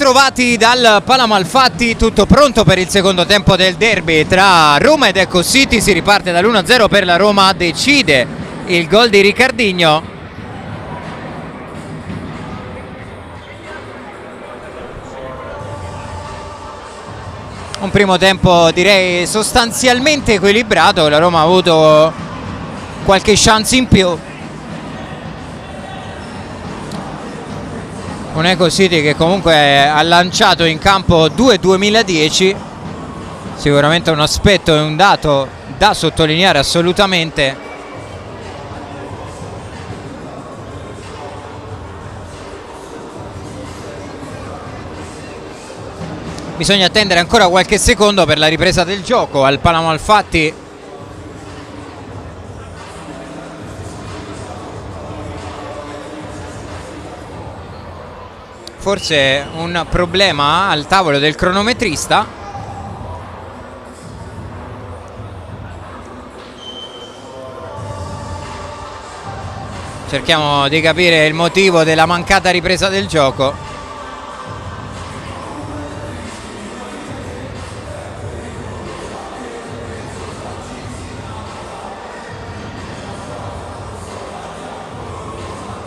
S1: ritrovati dal Palamalfatti, tutto pronto per il secondo tempo del derby tra Roma ed Eco City. Si riparte dall'1-0 per la Roma, decide il gol di Ricardinho. Un primo tempo direi sostanzialmente equilibrato, la Roma ha avuto qualche chance in più. Un Eco City che comunque ha lanciato in campo 2010, sicuramente un aspetto e un dato da sottolineare assolutamente. Bisogna attendere ancora qualche secondo per la ripresa del gioco al Palamalfatti. Forse un problema al tavolo del cronometrista. Cerchiamo di capire il motivo della mancata ripresa del gioco.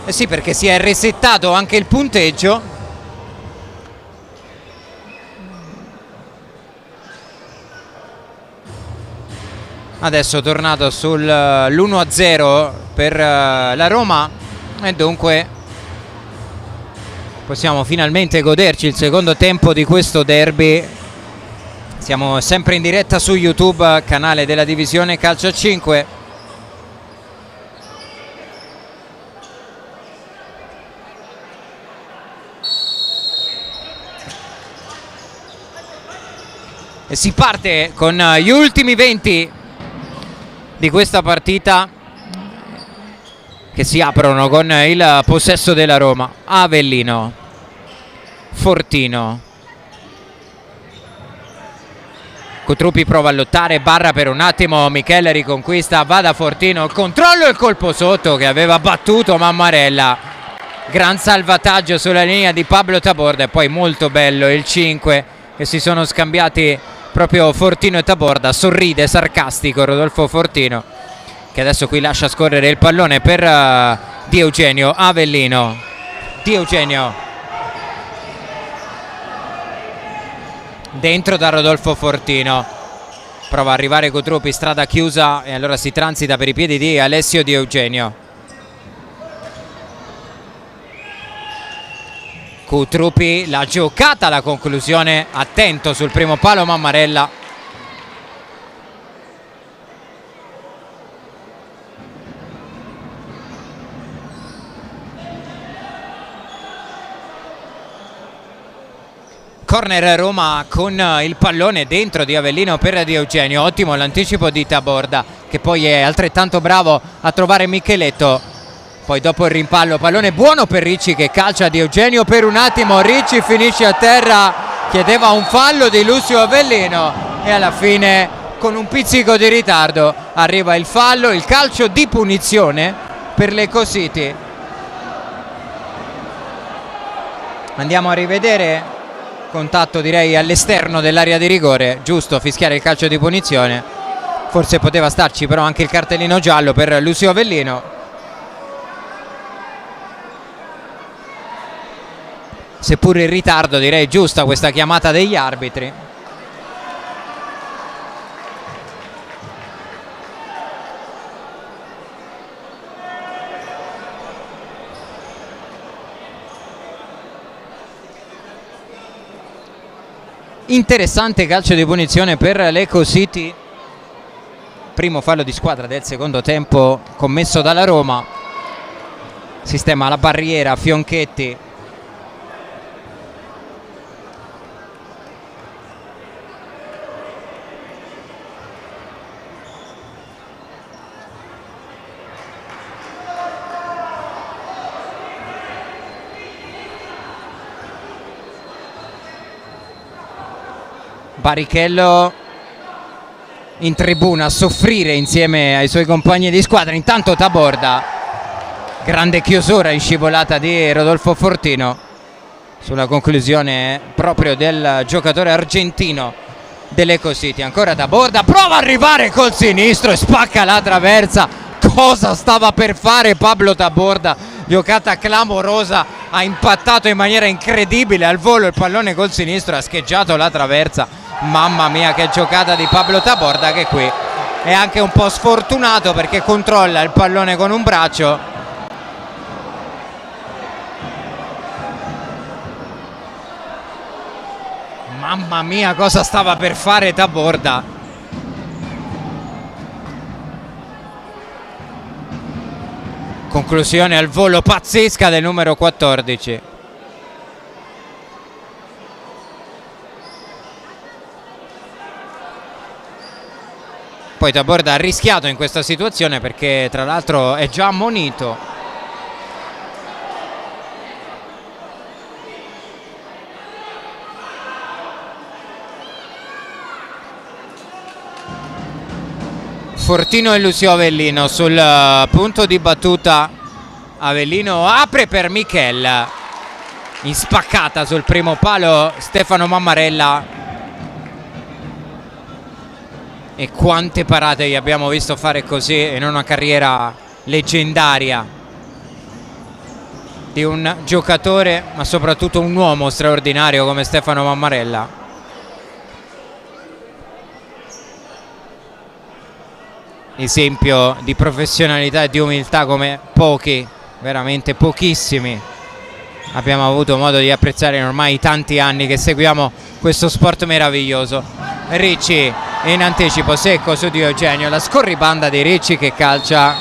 S1: Eh sì, perché si è resettato anche il punteggio. Adesso tornato sull'1-0 per la Roma e dunque possiamo finalmente goderci il secondo tempo di questo derby. Siamo sempre in diretta su YouTube, canale della divisione Calcio a 5. E si parte con gli ultimi 20 di questa partita, che si aprono con il possesso della Roma. Avellino, Fortino, Cutruppi prova a lottare, barra per un attimo, Michele riconquista, va da Fortino, il controllo e il colpo sotto che aveva battuto Mammarella. Gran salvataggio sulla linea di Pablo Taborda e poi molto bello il 5 che si sono scambiati proprio Fortino e Taborda. Sorride sarcastico Rodolfo Fortino, che adesso qui lascia scorrere il pallone per Di Eugenio. Avellino, Di Eugenio dentro da Rodolfo Fortino, prova ad arrivare Cutruppi, strada chiusa e allora si transita per i piedi di Alessio Di Eugenio. Cutruppi, la giocata, la conclusione, attento sul primo palo Mammarella. Corner Roma con il pallone dentro di Avellino per Di Eugenio. Ottimo l'anticipo di Taborda, che poi è altrettanto bravo a trovare Micheletto. Poi dopo il rimpallo, pallone buono per Ricci che calcia Di Eugenio per un attimo. Ricci finisce a terra, chiedeva un fallo di Lucio Avellino e alla fine con un pizzico di ritardo arriva il fallo, il calcio di punizione per l'Eco City. Andiamo a rivedere, contatto direi all'esterno dell'area di rigore, giusto fischiare il calcio di punizione. Forse poteva starci però anche il cartellino giallo per Lucio Avellino. Seppur in ritardo, direi giusta questa chiamata degli arbitri. Interessante calcio di punizione per l'Eco City. Primo fallo di squadra del secondo tempo commesso dalla Roma. Sistema la barriera, Fionchetti. Barrichello in tribuna a soffrire insieme ai suoi compagni di squadra. Intanto Taborda, grande chiusura in scivolata di Rodolfo Fortino sulla conclusione proprio del giocatore argentino dell'Ecocity. Ancora Taborda, prova a arrivare col sinistro e spacca la traversa. Cosa stava per fare Pablo Taborda? Giocata clamorosa, ha impattato in maniera incredibile al volo il pallone col sinistro, ha scheggiato la traversa. Mamma mia, che giocata di Pablo Taborda, che qui è anche un po' sfortunato perché controlla il pallone con un braccio. Mamma mia, cosa stava per fare Taborda. Conclusione al volo pazzesca del numero 14. Poi Taborda ha rischiato in questa situazione perché tra l'altro è già ammonito. Fortino e Lucio Avellino sul punto di battuta. Avellino apre per Michel, in spaccata sul primo palo Stefano Mammarella. E quante parate gli abbiamo visto fare così in una carriera leggendaria di un giocatore, ma soprattutto un uomo straordinario come Stefano Mammarella. Esempio di professionalità e di umiltà come pochi, veramente pochissimi, abbiamo avuto modo di apprezzare in ormai tanti anni che seguiamo questo sport meraviglioso. Ricci in anticipo secco su Di Eugenio, la scorribanda di Ricci che calcia.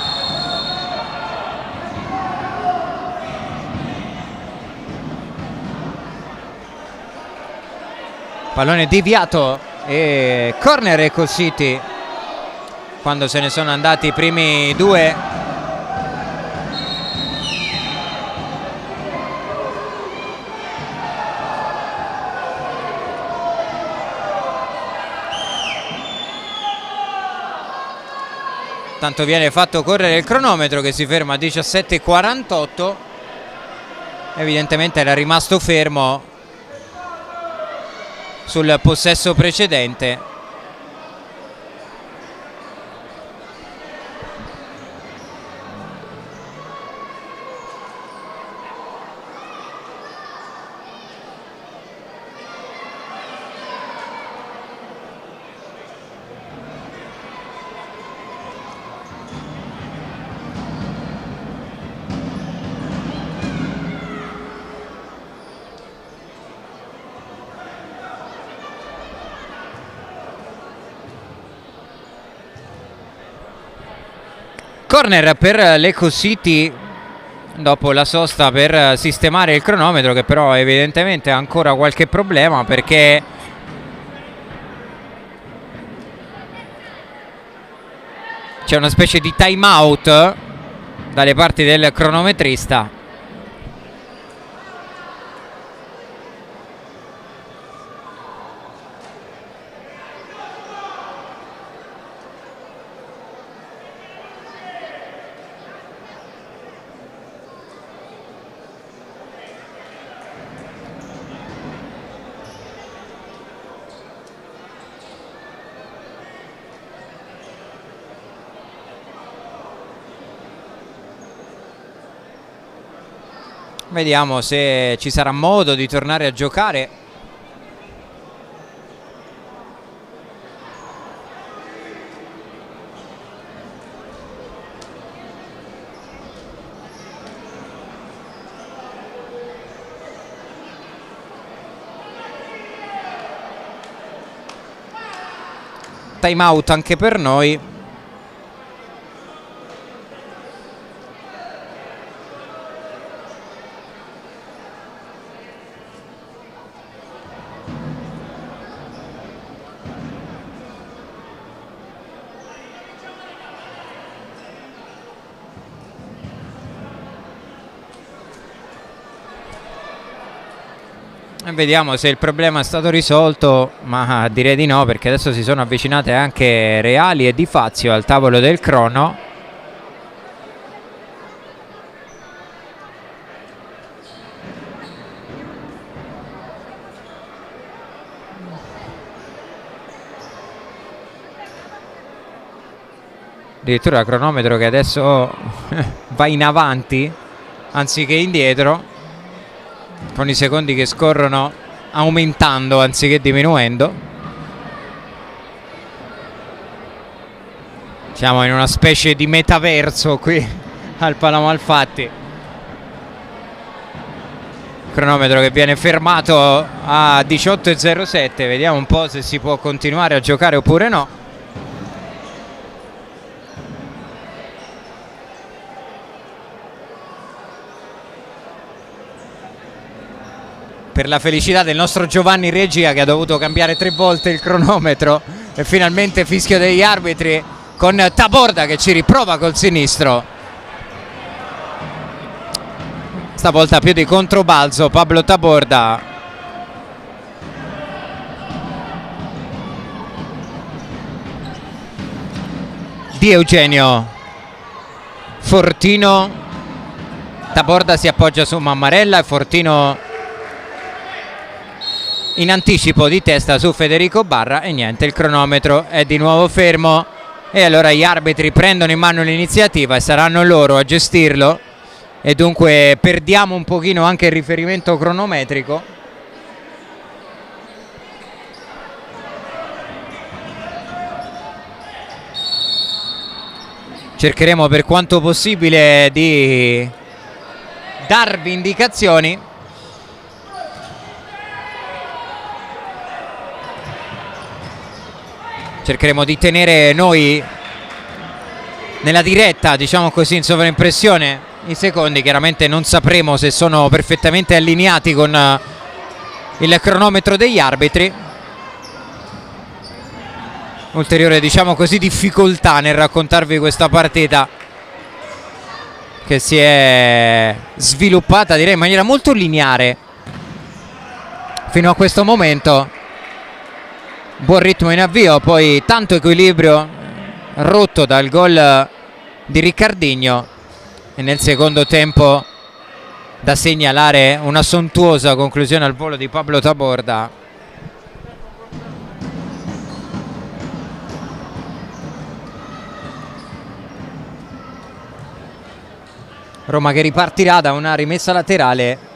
S1: Pallone deviato e corner Ecocity quando se ne sono andati i primi due. Tanto viene fatto correre il cronometro che si ferma a 17:48. Evidentemente era rimasto fermo sul possesso precedente. Corner per l'Ecocity dopo la sosta per sistemare il cronometro, che però evidentemente ha ancora qualche problema perché c'è una specie di time out dalle parti del cronometrista. Vediamo se ci sarà modo di tornare a giocare. Time out anche per noi. Vediamo se il problema è stato risolto, ma direi di no, perché adesso si sono avvicinate anche Reali e Di Fazio al tavolo del crono. addirittura il cronometro che adesso va in avanti anziché indietro, con i secondi che scorrono aumentando anziché diminuendo. Siamo in una specie di metaverso qui al Palamo Malfatti. Cronometro che viene fermato a 18:07. Vediamo un po' se si può continuare a giocare oppure no. Per la felicità del nostro Giovanni Regia, che ha dovuto cambiare 3 volte il cronometro, e finalmente fischio degli arbitri con Taborda che ci riprova col sinistro. Stavolta più di controbalzo Pablo Taborda. Di Eugenio, Fortino, Taborda si appoggia su Mammarella e Fortino in anticipo di testa su Federico Barra, e niente, il cronometro è di nuovo fermo e allora gli arbitri prendono in mano l'iniziativa e saranno loro a gestirlo, e dunque perdiamo un pochino anche il riferimento cronometrico. Cercheremo per quanto possibile di darvi indicazioni. Cercheremo di tenere noi nella diretta, diciamo così, in sovraimpressione i secondi. Chiaramente non sapremo se sono perfettamente allineati con il cronometro degli arbitri. Ulteriore, diciamo così, difficoltà nel raccontarvi questa partita che si è sviluppata, direi, in maniera molto lineare fino a questo momento. Buon ritmo in avvio, poi tanto equilibrio rotto dal gol di Riccardinho, e nel secondo tempo da segnalare una sontuosa conclusione al volo di Pablo Taborda. Roma che ripartirà da una rimessa laterale.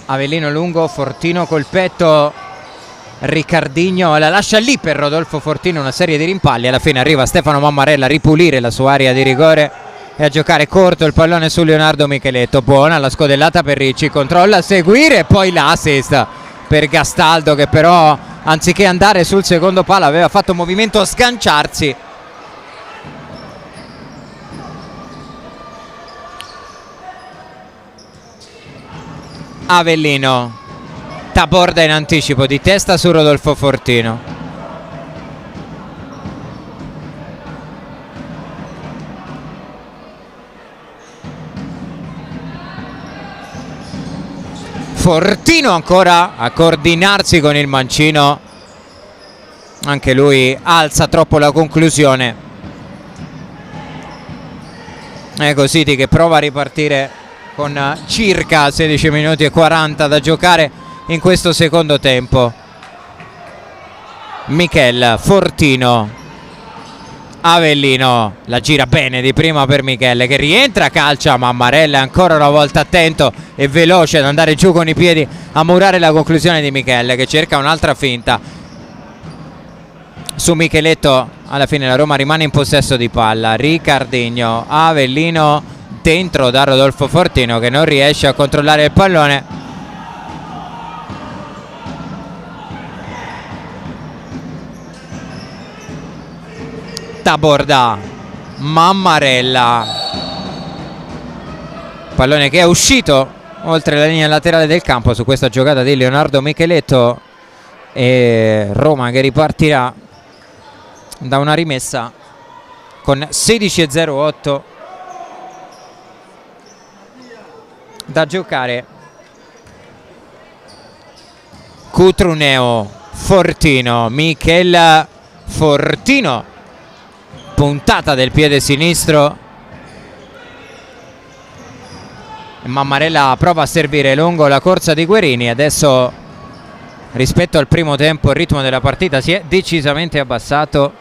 S1: Avellino lungo, Fortino col petto, Riccardinho la lascia lì per Rodolfo Fortino, una serie di rimpalli. Alla fine arriva Stefano Mammarella a ripulire la sua area di rigore e a giocare corto il pallone su Leonardo Micheletto. Buona la scodellata per Ricci, controlla a seguire e poi l'assist per Gastaldo, che però anziché andare sul secondo palo aveva fatto movimento a sganciarsi. Avellino, Taborda in anticipo di testa su Rodolfo Fortino. Fortino ancora a coordinarsi con il mancino, anche lui alza troppo la conclusione. Ecco Siti che prova a ripartire con circa 16 minuti e 40 da giocare in questo secondo tempo. Michel, Fortino, Avellino, la gira bene di prima per Michele che rientra, calcia, Mammarella ancora una volta attento e veloce ad andare giù con i piedi a murare la conclusione di Michele, che cerca un'altra finta su Micheletto. Alla fine la Roma rimane in possesso di palla. Riccardinho, Avellino dentro da Rodolfo Fortino che non riesce a controllare il pallone. Taborda, Mammarella, pallone che è uscito oltre la linea laterale del campo su questa giocata di Leonardo Micheletto, e Roma che ripartirà da una rimessa con 16:08 da giocare. Cutruneo, Fortino, Michel Fortino, puntata del piede sinistro, Mammarella prova a servire lungo la corsa di Guerini. Adesso rispetto al primo tempo il ritmo della partita si è decisamente abbassato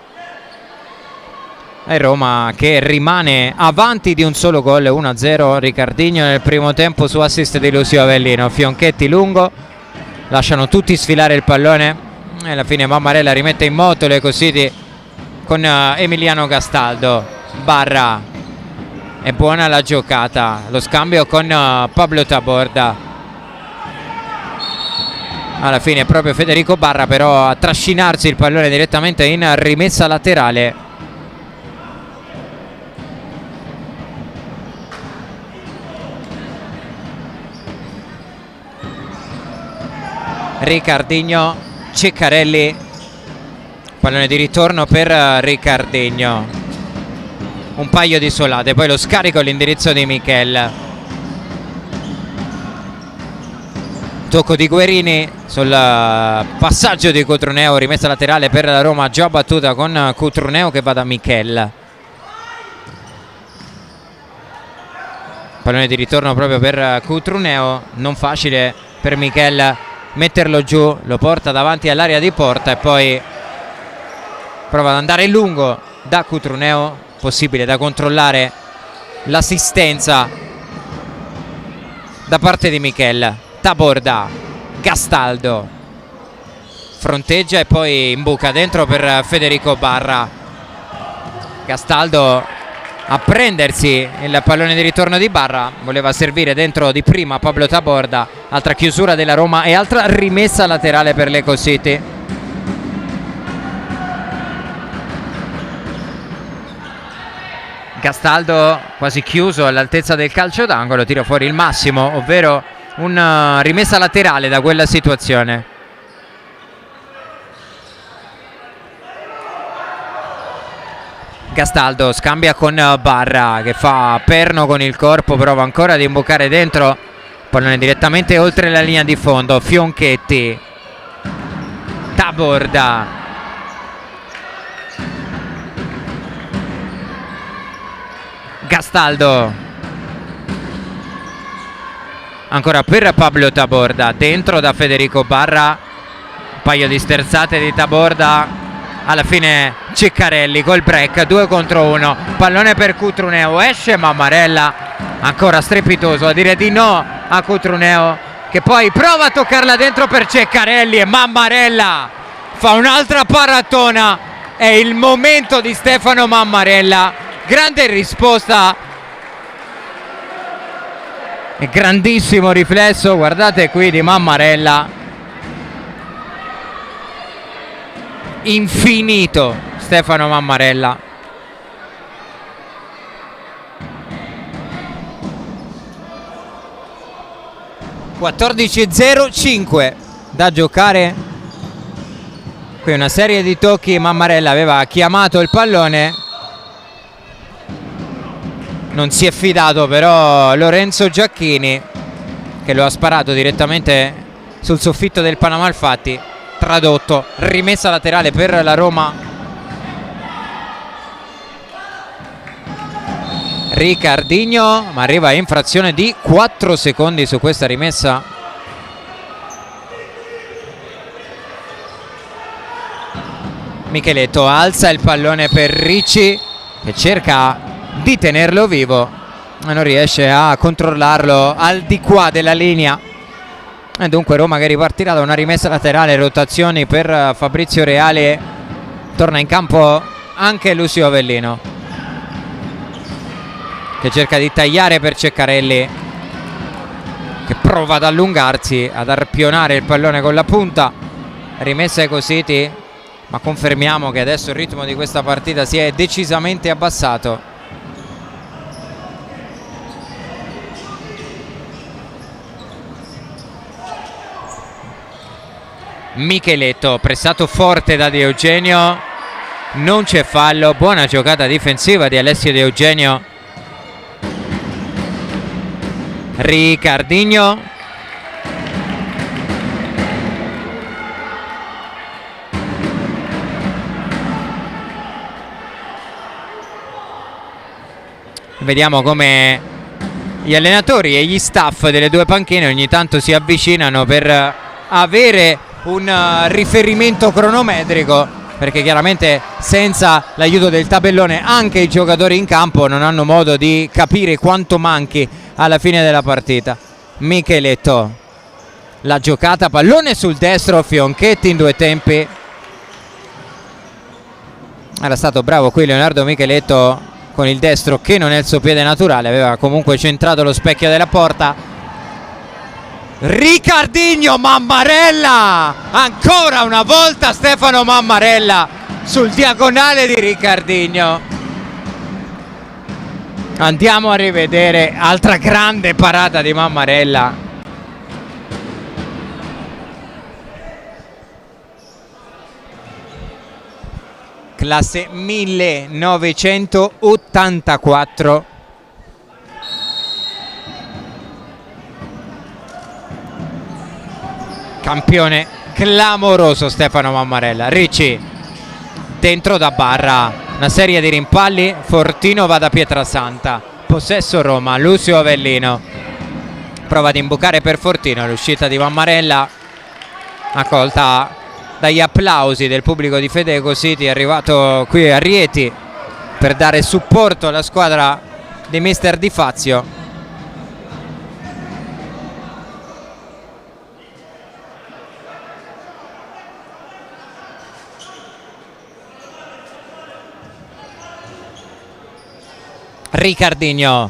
S1: E Roma che rimane avanti di un solo gol, 1-0. Ricardinho nel primo tempo su assist di Lucio Avellino. Fionchetti lungo, lasciano tutti sfilare il pallone e alla fine Mammarella rimette in moto le Ecocity con Emiliano Gastaldo. Barra, è buona la giocata, lo scambio con Pablo Taborda. Alla fine è proprio Federico Barra però a trascinarsi il pallone direttamente in rimessa laterale. Ricardinho, Ceccarelli, pallone di ritorno per Ricardinho, un paio di solate, poi lo scarico all'indirizzo di Michel. Tocco di Guerini sul passaggio di Cutruneo, rimessa laterale per la Roma già battuta con Cutruneo che va da Michel. Pallone di ritorno proprio per Cutruneo, non facile per Michel metterlo giù, lo porta davanti all'area di porta e poi prova ad andare lungo da Cutruneo, possibile da controllare l'assistenza da parte di Michel. Taborda, Gastaldo fronteggia e poi imbuca dentro per Federico Barra. Gastaldo a prendersi il pallone di ritorno di Barra, voleva servire dentro di prima Pablo Taborda. Altra chiusura della Roma e altra rimessa laterale per l'Ecocity. Gastaldo quasi chiuso all'altezza del calcio d'angolo, tira fuori il massimo, ovvero una rimessa laterale da quella situazione. Gastaldo scambia con Barra che fa perno con il corpo, prova ancora ad imboccare dentro, pallone direttamente oltre la linea di fondo. Fionchetti, Taborda, Gastaldo, ancora per Pablo Taborda, dentro da Federico Barra, un paio di sterzate di Taborda. Alla fine Ceccarelli col break, 2 contro 1, pallone per Cutruneo, esce Mammarella, ancora strepitoso a dire di no a Cutruneo che poi prova a toccarla dentro per Ceccarelli e Mammarella fa un'altra paratona. È il momento di Stefano Mammarella, grande risposta e grandissimo riflesso, guardate qui di Mammarella. Infinito Stefano Mammarella. (14:05) da giocare. Qui una serie di tocchi, Mammarella aveva chiamato il pallone, non si è fidato però Lorenzo Giacchini che lo ha sparato direttamente sul soffitto del Panama Alfatti. Tradotto, rimessa laterale per la Roma. Ricardinho, ma arriva in frazione di 4 secondi su questa rimessa. Micheletto alza il pallone per Ricci che cerca di tenerlo vivo ma non riesce a controllarlo al di qua della linea. E dunque Roma che ripartirà da una rimessa laterale, rotazioni per Fabrizio Reale, torna in campo anche Lucio Avellino che cerca di tagliare per Ceccarelli che prova ad allungarsi, ad arpionare il pallone con la punta. Rimessa Ecocity, ma confermiamo che adesso il ritmo di questa partita si è decisamente abbassato. Micheletto pressato forte da De Eugenio, non c'è fallo, buona giocata difensiva di Alessio De Eugenio. Ricardinho, vediamo come gli allenatori e gli staff delle due panchine ogni tanto si avvicinano per avere un riferimento cronometrico. perché chiaramente senza l'aiuto del tabellone anche i giocatori in campo non hanno modo di capire quanto manchi alla fine della partita. Micheletto, la giocata, pallone sul destro, Fionchetti in due tempi. Era stato bravo qui Leonardo Micheletto con il destro, che non è il suo piede naturale, aveva comunque centrato lo specchio della porta. Ricardinho, Mammarella, ancora una volta Stefano Mammarella sul diagonale di Ricardinho. Andiamo a rivedere altra grande parata di Mammarella. Classe 1984. Campione clamoroso Stefano Mammarella. Ricci dentro da barra, una serie di rimpalli, Fortino va da Pietrasanta, possesso Roma, Lucio Avellino prova ad imbucare per Fortino, l'uscita di Mammarella accolta dagli applausi del pubblico di Fedeco City, è arrivato qui a Rieti per dare supporto alla squadra di mister Di Fazio. Ricardinho,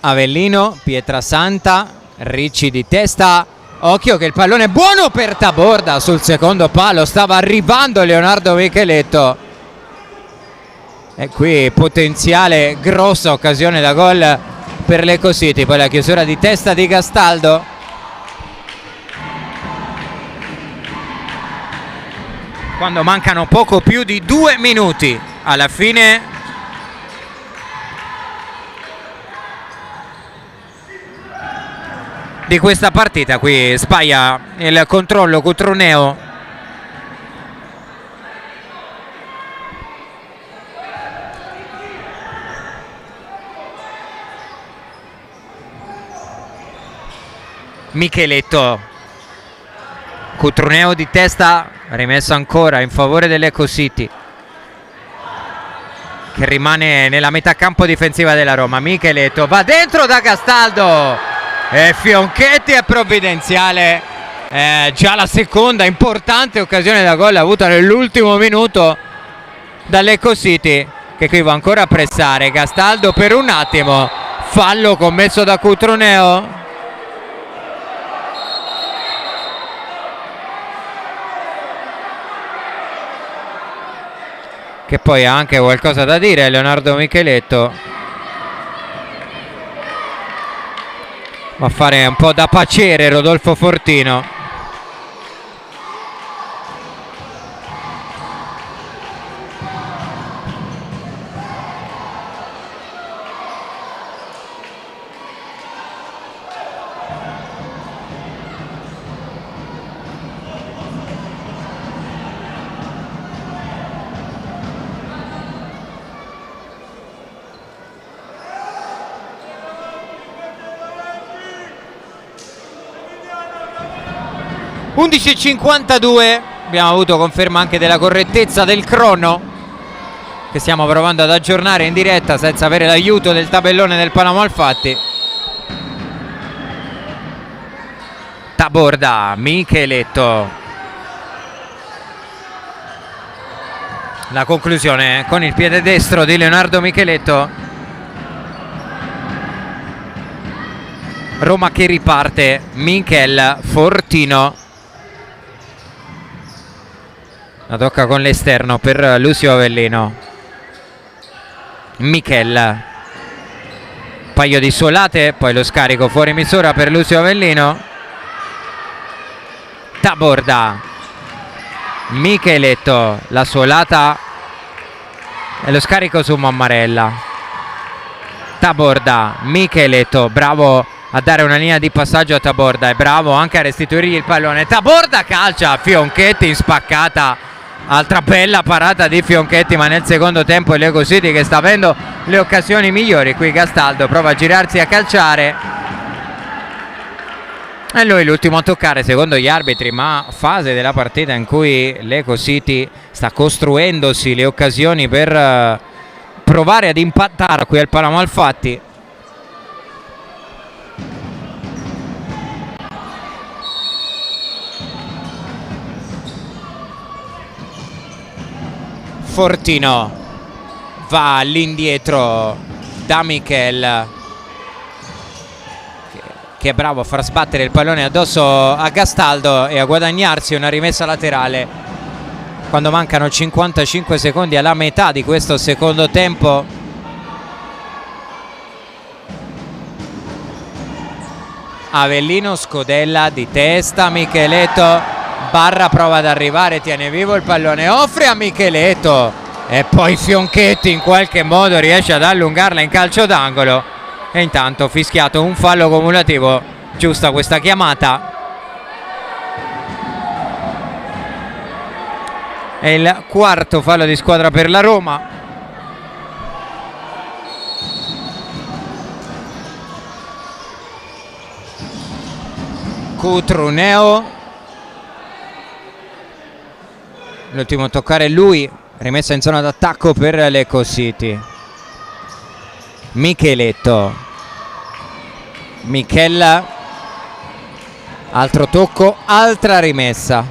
S1: Avellino, Pietrasanta, Ricci di testa, occhio che il pallone è buono per Taborda sul secondo palo, stava arrivando Leonardo Micheletto e qui potenziale grossa occasione da gol per l'Eco City. Poi la chiusura di testa di Gastaldo, quando mancano poco più di 2 minuti alla fine di questa partita. Qui sbaglia il controllo Cutruneo, Micheletto, Cutruneo di testa, rimesso ancora in favore dell'Eco City che rimane nella metà campo difensiva della Roma. Micheletto va dentro da Gastaldo e Fionchetti è provvidenziale, già la seconda importante occasione da gol avuta nell'ultimo minuto dall'Eco City, che qui va ancora a pressare Gastaldo per un attimo, fallo commesso da Cutruneo. Che poi ha anche qualcosa da dire Leonardo Micheletto, va a fare un po' da paciere Rodolfo Fortino. (11:52), abbiamo avuto conferma anche della correttezza del crono che stiamo provando ad aggiornare in diretta senza avere l'aiuto del tabellone del Palamo Alfatti. Taborda, Micheletto, la conclusione con il piede destro di Leonardo Micheletto. Roma che riparte, Michel, Fortino, la tocca con l'esterno per Lucio Avellino. Michel, paio di suolate, poi lo scarico fuori misura per Lucio Avellino. Taborda, Micheletto, la suolata e lo scarico su Mammarella. Taborda, Micheletto, bravo a dare una linea di passaggio a Taborda, è bravo anche a restituirgli il pallone. Taborda calcia, Fionchetti in spaccata, altra bella parata di Fionchetti, ma nel secondo tempo è l'Eco City che sta avendo le occasioni migliori. Qui Gastaldo prova a girarsi a calciare E lui l'ultimo a toccare secondo gli arbitri, ma fase della partita in cui l'Eco City sta costruendosi le occasioni per provare ad impattare qui al Palamo Alfatti. Fortino va all'indietro da Michel, che è bravo a far sbattere il pallone addosso a Gastaldo e a guadagnarsi una rimessa laterale quando mancano 55 secondi alla metà di questo secondo tempo. Avellino, Scodella di testa, Micheletto, Barra prova ad arrivare, tiene vivo il pallone, offre a Micheletto e poi Fionchetti in qualche modo riesce ad allungarla in calcio d'angolo. E intanto fischiato un fallo cumulativo, giusta questa chiamata. È il quarto fallo di squadra per la Roma. Cutruneo, l'ultimo a toccare lui, rimessa in zona d'attacco per l'Eco City. Micheletto, Michel, altro tocco, altra rimessa.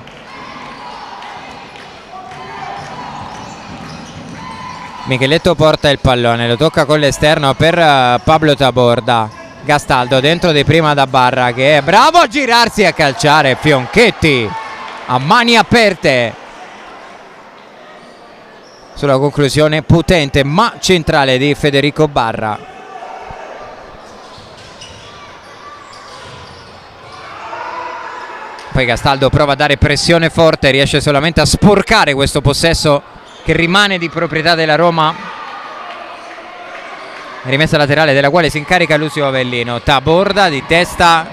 S1: Micheletto porta il pallone, lo tocca con l'esterno per Pablo Taborda. Gastaldo dentro di prima da Barra, che è bravo a girarsi e a calciare. Fionchetti a mani aperte sulla conclusione potente ma centrale di Federico Barra. Poi Gastaldo prova a dare pressione forte, riesce solamente a sporcare questo possesso che rimane di proprietà della Roma. Rimessa laterale della quale si incarica Lucio Avellino. Taborda di testa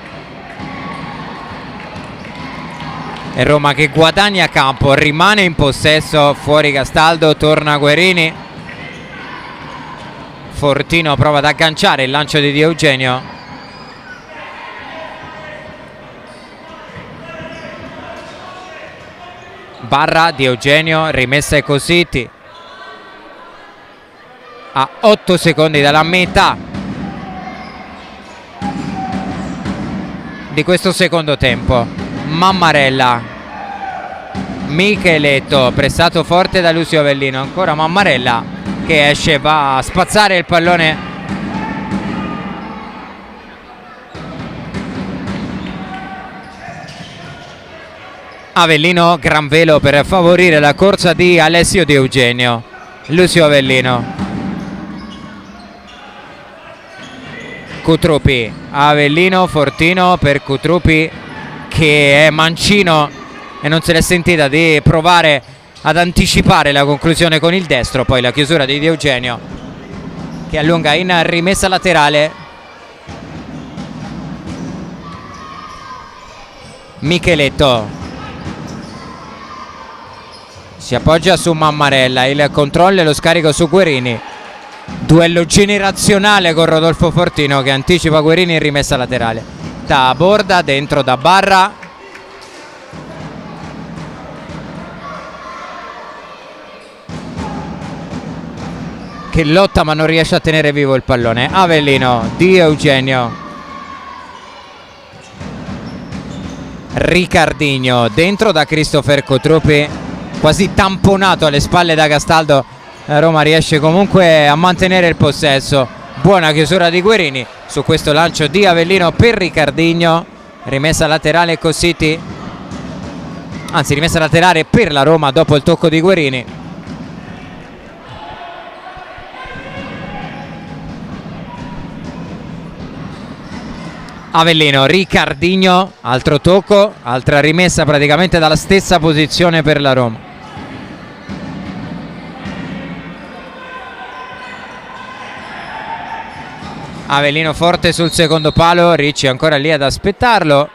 S1: e Roma che guadagna campo, rimane in possesso. Fuori Gastaldo, torna Guerini. Fortino prova ad agganciare il lancio di Di Eugenio. Barra, Di Eugenio, rimessa Eco City a 8 secondi dalla metà di questo secondo tempo. Mammarella, Micheletto, pressato forte da Lucio Avellino, ancora Mammarella che esce, va a spazzare il pallone. Avellino, gran velo per favorire la corsa di Alessio Di Eugenio. Lucio Avellino, Cutrupi, Avellino, Fortino per Cutrupi che è mancino e non se l'è sentita di provare ad anticipare la conclusione con il destro. Poi la chiusura di Di Eugenio che allunga in rimessa laterale. Micheletto si appoggia su Mammarella, il controllo e lo scarico su Guerini. Duello generazionale con Rodolfo Fortino che anticipa Guerini in rimessa laterale. Taborda dentro da Barra. Che lotta ma non riesce a tenere vivo il pallone. Avellino, Di Eugenio, Ricardinho dentro da Christopher Cutrupi, quasi tamponato alle spalle da Gastaldo. Roma riesce comunque a mantenere il possesso. Buona chiusura di Guerini su questo lancio di Avellino per Ricardinho. Rimessa laterale Eco City, anzi rimessa laterale per la Roma dopo il tocco di Guerini. Avellino, Ricardinho, altro tocco, altra rimessa praticamente dalla stessa posizione per la Roma. Avellino forte sul secondo palo, Ricci ancora lì ad aspettarlo.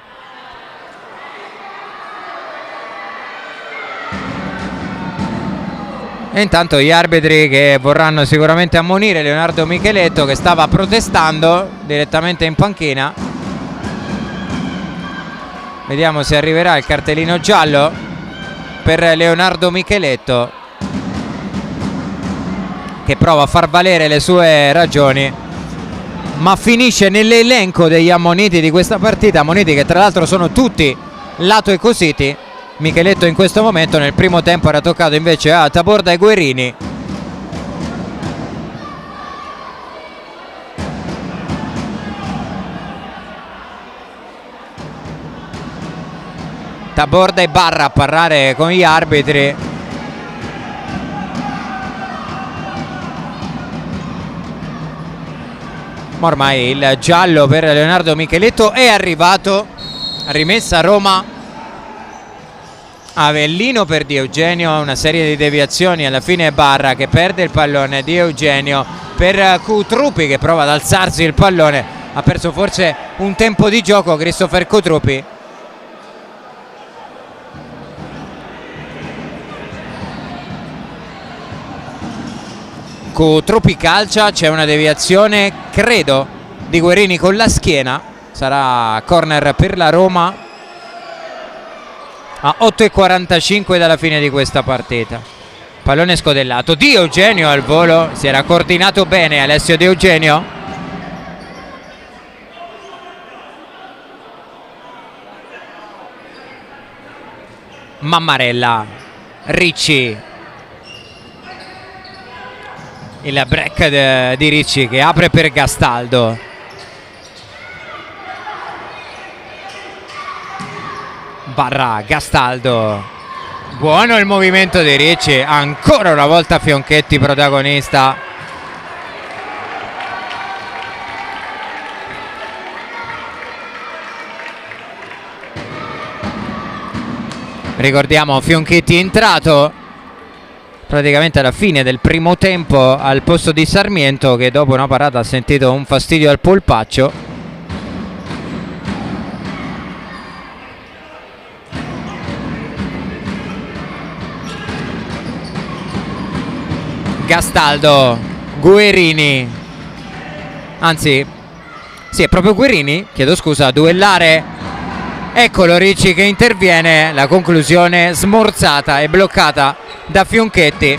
S1: E intanto gli arbitri che vorranno sicuramente ammonire Leonardo Micheletto, che stava protestando direttamente in panchina. Vediamo se arriverà il cartellino giallo per Leonardo Micheletto, che prova a far valere le sue ragioni, ma finisce nell'elenco degli ammoniti di questa partita, ammoniti che tra l'altro sono tutti lato e cositi. Micheletto in questo momento, nel primo tempo era toccato invece a Taborda e Guerini. Taborda e Barra a parlare con gli arbitri. Ormai il giallo per Leonardo Micheletto è arrivato. Rimessa a Roma. Avellino per Di Eugenio, una serie di deviazioni, alla fine Barra che perde il pallone, Di Eugenio per Cutruppi che prova ad alzarsi il pallone, ha perso forse un tempo di gioco Christopher Cutruppi. Cutruppi calcia, c'è una deviazione credo di Guerini con la schiena, sarà corner per la Roma a 8:45 dalla fine di questa partita. Pallone scodellato, Di Eugenio al volo, si era coordinato bene Alessio Di Eugenio. Mammarella, Ricci, il break di Ricci che apre per Gastaldo. Barra, Gastaldo, buono il movimento di Ricci, ancora una volta Fionchetti protagonista. Ricordiamo Fionchetti è entrato praticamente alla fine del primo tempo al posto di Sarmiento, che dopo una parata ha sentito un fastidio al polpaccio. Gastaldo, Guerini, anzi sì, è proprio Guerini, chiedo scusa, a duellare. Eccolo Ricci che interviene, la conclusione smorzata e bloccata da Fionchetti.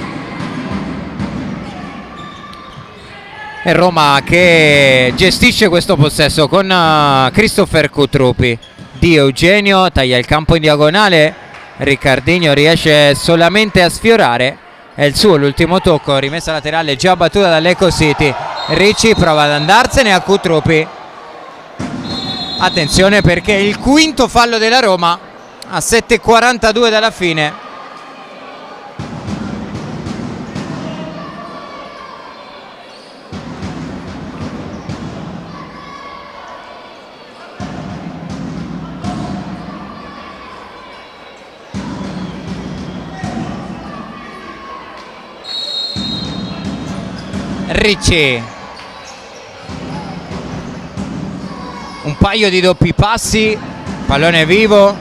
S1: E Roma che gestisce questo possesso con Christopher Cutruppi. Di Eugenio taglia il campo in diagonale, Riccardinho riesce solamente a sfiorare, è il suo l'ultimo tocco, rimessa laterale già battuta dall'Eco City. Ricci prova ad andarsene a Cutruppi. Attenzione perché il quinto fallo della Roma a 7:42 dalla fine. Ricci, un paio di doppi passi, pallone vivo,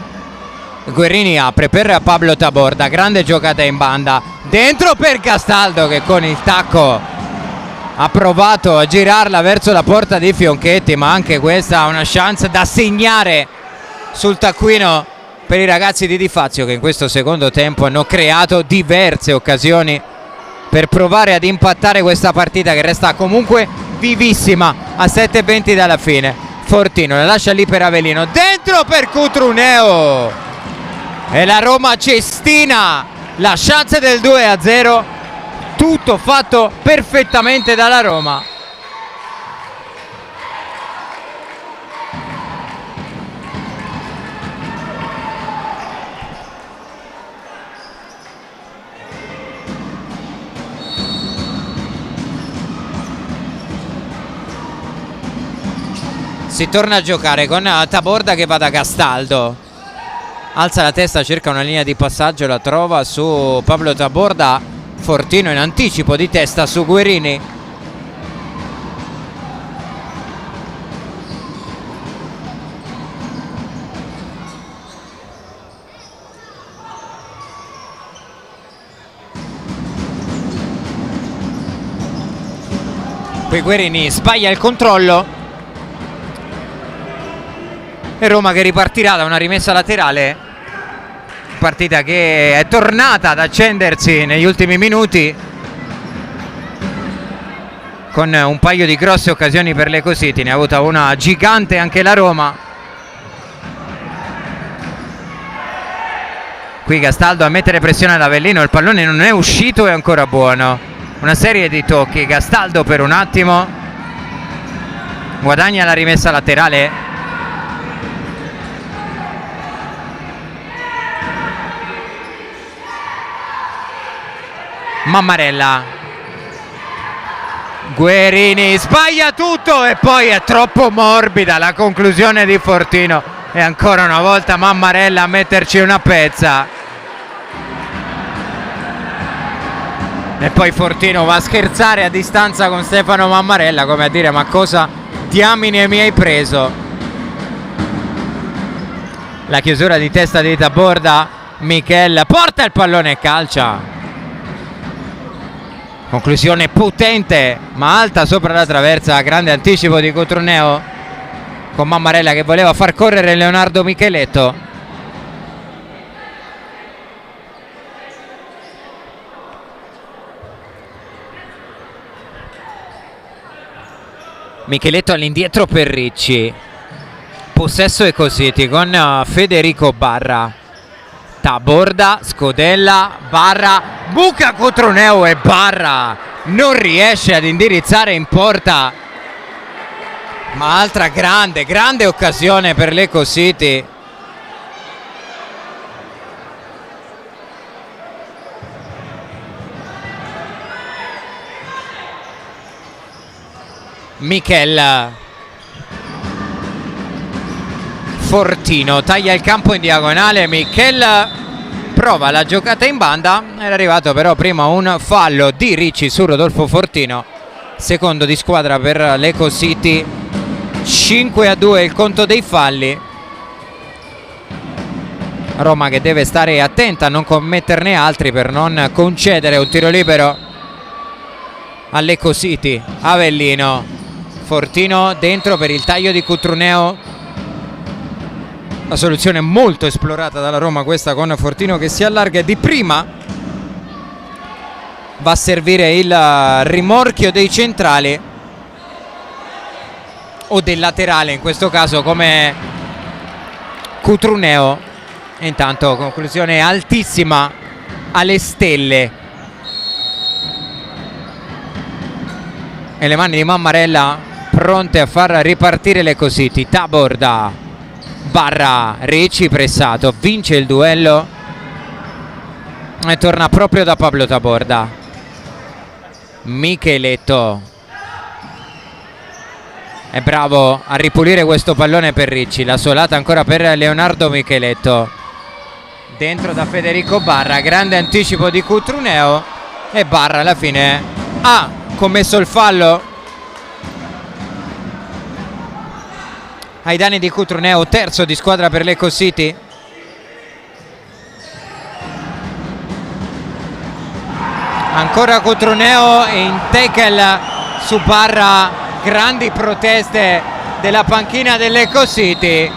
S1: Guerini apre per Pablo Taborda, grande giocata in banda, dentro per Gastaldo che con il tacco ha provato a girarla verso la porta di Fionchetti, ma anche questa una chance da segnare sul taccuino per i ragazzi di Di Fazio, che in questo secondo tempo hanno creato diverse occasioni per provare ad impattare questa partita che resta comunque vivissima a 7:20 dalla fine. Fortino la lascia lì per Avellino, dentro per Cutruneo e la Roma cestina la chance del 2-0, tutto fatto perfettamente dalla Roma. Si torna a giocare con Taborda che va da Gastaldo, alza la testa, cerca una linea di passaggio, la trova su Pablo Taborda. Fortino in anticipo di testa su Guerini. Qui Guerini sbaglia il controllo. e Roma che ripartirà da una rimessa laterale, partita che è tornata ad accendersi negli ultimi minuti con un paio di grosse occasioni per le Cositi. Ne ha avuta una gigante anche la Roma. Qui Castaldo a mettere pressione ad Avellino, il pallone non è uscito, è ancora buono. Una serie di tocchi, Castaldo per un attimo guadagna la rimessa laterale. Mammarella, Guerini sbaglia tutto e poi è troppo morbida la conclusione di Fortino, e ancora una volta Mammarella a metterci una pezza. E poi Fortino va a scherzare a distanza con Stefano Mammarella, come a dire: ma cosa diamine mi hai preso? La chiusura di testa di Taborda, Michel porta il pallone e calcia. Conclusione potente ma alta sopra la traversa, grande anticipo di Cotruneo con Mammarella che voleva far correre Leonardo Micheletto. Micheletto all'indietro per Ricci, possesso e Cositi con Federico Barra, Taborda, Scodella, Barra, buca Cotruneo e Barra non riesce ad indirizzare in porta, ma altra grande occasione per le Cositi. Michel, Fortino taglia il campo in diagonale, Michel prova la giocata in banda, era arrivato però prima un fallo di Ricci su Rodolfo Fortino, secondo di squadra per le Cositi. 5-2 il conto dei falli. Roma che deve stare attenta a non commetterne altri per non concedere un tiro libero alle Cositi. Avellino, Fortino dentro per il taglio di Cotruneo. La soluzione molto esplorata dalla Roma questa, con Fortino che si allarga e di prima va a servire il rimorchio dei centrali o del laterale in questo caso come Cotruneo. E intanto conclusione altissima alle stelle e le mani di Mammarella pronte a far ripartire le Cositi. Taborda, Barra, Ricci pressato, vince il duello e torna proprio da Pablo Taborda. Micheletto è bravo a ripulire questo pallone per Ricci, la solata ancora per Leonardo Micheletto, dentro da Federico Barra, grande anticipo di Cotruneo e Barra alla fine ha commesso il fallo ai danni di Cotruneo, terzo di squadra per le Cositi. Ancora Cotruneo in tackle su Barra, grandi proteste della panchina delle Cositi.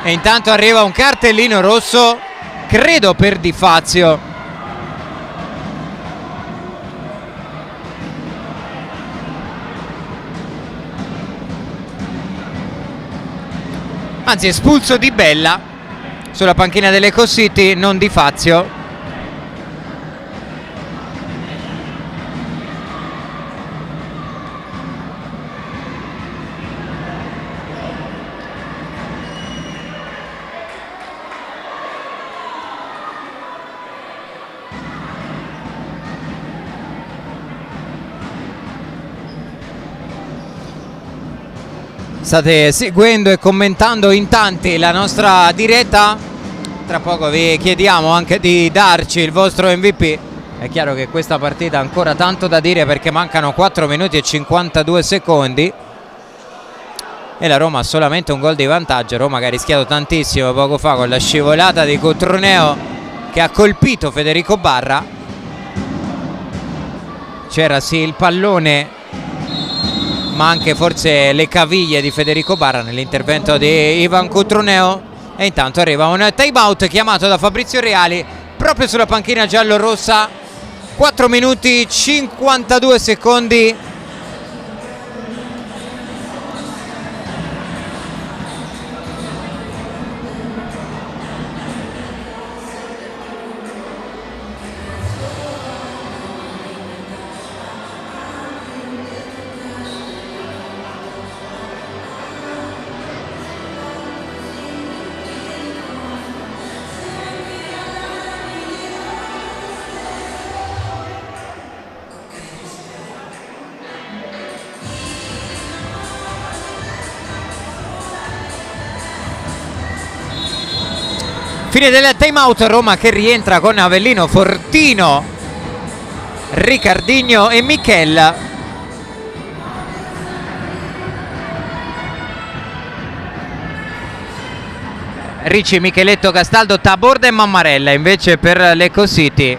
S1: E intanto arriva un cartellino rosso, credo per Di Fazio. Anzi, espulso Di Bella sulla panchina delle Cositi, non Di Fazio. State seguendo e commentando in tanti la nostra diretta, tra poco vi chiediamo anche di darci il vostro MVP. È chiaro che questa partita ha ancora tanto da dire perché mancano 4 minuti e 52 secondi e la Roma ha solamente un gol di vantaggio. Roma che ha rischiato tantissimo poco fa con la scivolata di Cotruneo che ha colpito Federico Barra. C'era sì il pallone ma anche forse le caviglie di Federico Barra nell'intervento di Ivan Cutruneo. E intanto arriva un time out chiamato da Fabrizio Reali proprio sulla panchina giallo-rossa. 4 minuti 52 secondi. Fine del time out, Roma che rientra con Avellino, Fortino, Ricardinho e Michel. Ricci, Micheletto, Castaldo, Taborda e Mammarella invece per l'Eco City.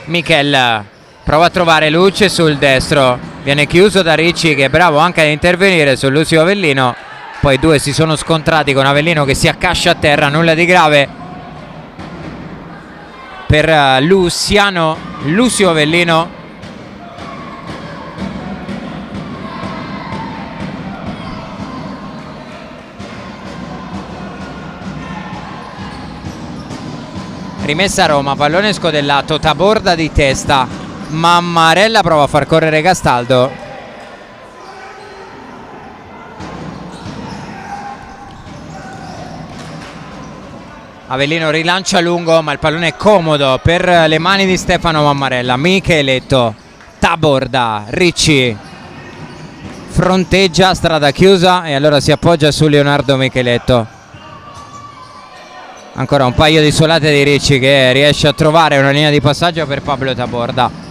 S1: Michel prova a trovare luce sul destro, viene chiuso da Ricci che è bravo anche ad intervenire su Lucio Avellino. Poi i due si sono scontrati con Avellino che si accascia a terra, nulla di grave per Lucio Avellino. Rimessa a Roma, pallone scodellato, Taborda di testa, Mammarella prova a far correre Castaldo. Avellino rilancia lungo, ma il pallone è comodo per le mani di Stefano Mammarella. Micheletto, Taborda, Ricci fronteggia, strada chiusa e allora si appoggia su Leonardo Micheletto. Ancora un paio di solate di Ricci che riesce a trovare una linea di passaggio per Pablo Taborda.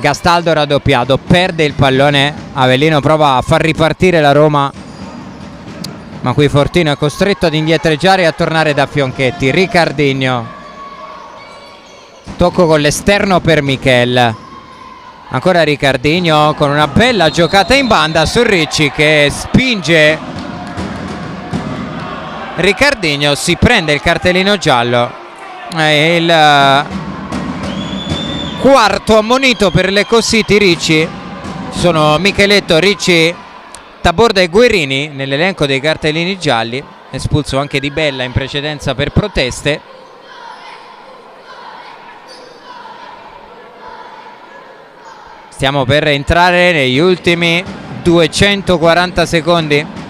S1: Castaldo raddoppiato, perde il pallone, Avellino prova a far ripartire la Roma, ma qui Fortino è costretto ad indietreggiare e a tornare da Fionchetti. Ricardinho, tocco con l'esterno per Michel, ancora Ricardinho con una bella giocata in banda su Ricci che spinge. Ricardinho si prende il cartellino giallo, il quarto ammonito per l'Eco City. Ricci, sono Micheletto, Ricci, Taborda e Guerini nell'elenco dei cartellini gialli, espulso anche Di Bella in precedenza per proteste. Stiamo per entrare negli ultimi 240 secondi.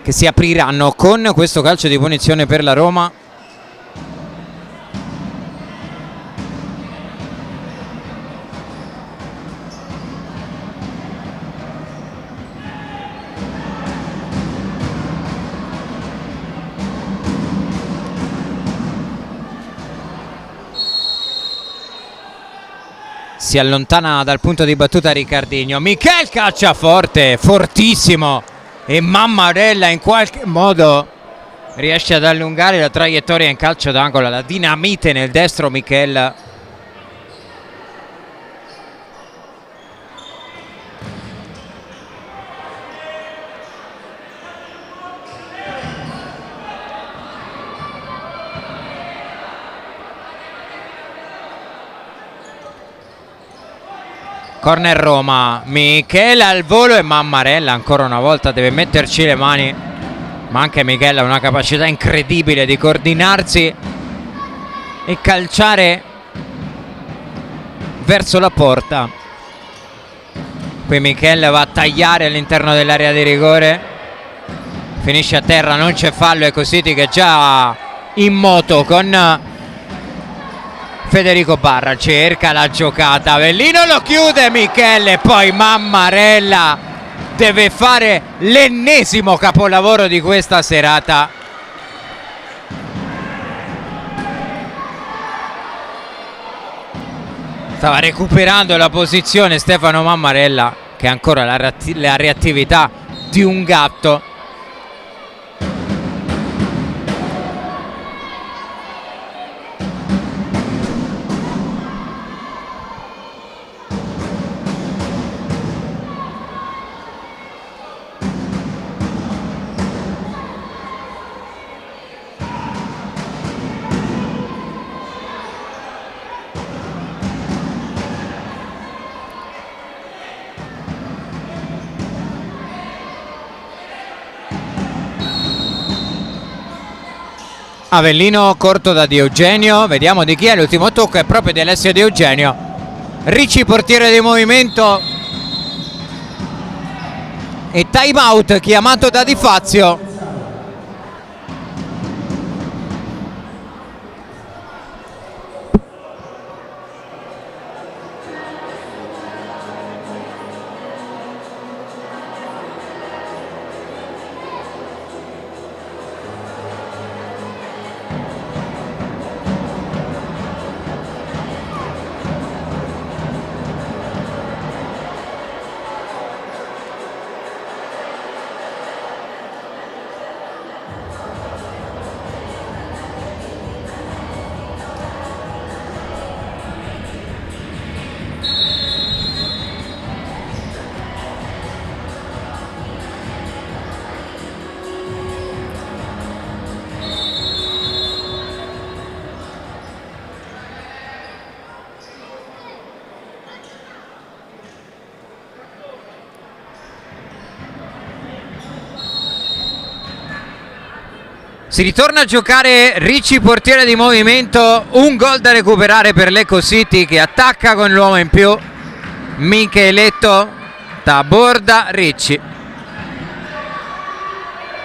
S1: Che si apriranno con questo calcio di punizione per la Roma. Si allontana dal punto di battuta Ricardinho. Michel caccia forte, fortissimo. E Mammarella in qualche modo riesce ad allungare la traiettoria in calcio d'angolo. La dinamite nel destro Michel. Corner Roma, Michele al volo e Mammarella ancora una volta deve metterci le mani, ma anche Michele ha una capacità incredibile di coordinarsi e calciare verso la porta. Qui Michele va a tagliare all'interno dell'area di rigore, finisce a terra, non c'è fallo. Eco City che è già in moto con Federico Barra, cerca la giocata, Avellino lo chiude Michele, poi Mammarella deve fare l'ennesimo capolavoro di questa serata. Stava recuperando la posizione Stefano Mammarella, che ha ancora la reattività di un gatto. Avellino corto da Di Eugenio, vediamo di chi è, l'ultimo tocco è proprio di Alessio Di Eugenio. Ricci portiere di movimento e time out chiamato da Di Fazio. Si ritorna a giocare Ricci portiere di movimento, un gol da recuperare per l'Eco City che attacca con l'uomo in più, Micheletto, Taborda, Ricci.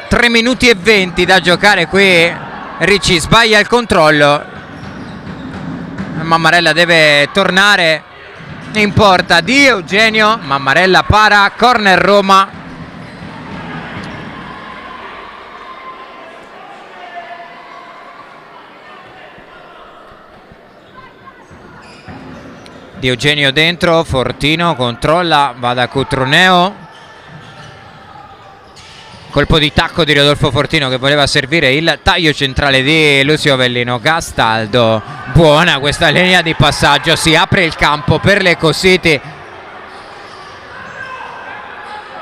S1: 3 minuti e 20 da giocare qui, Ricci sbaglia il controllo, Mammarella deve tornare in porta, Di Eugenio, Mammarella para, corner Roma. Di Eugenio dentro, Fortino controlla, va da Cutroneo, colpo di tacco di Rodolfo Fortino che voleva servire il taglio centrale di Lucio Avellino. Castaldo, buona questa linea di passaggio, si apre il campo per l'Eco City.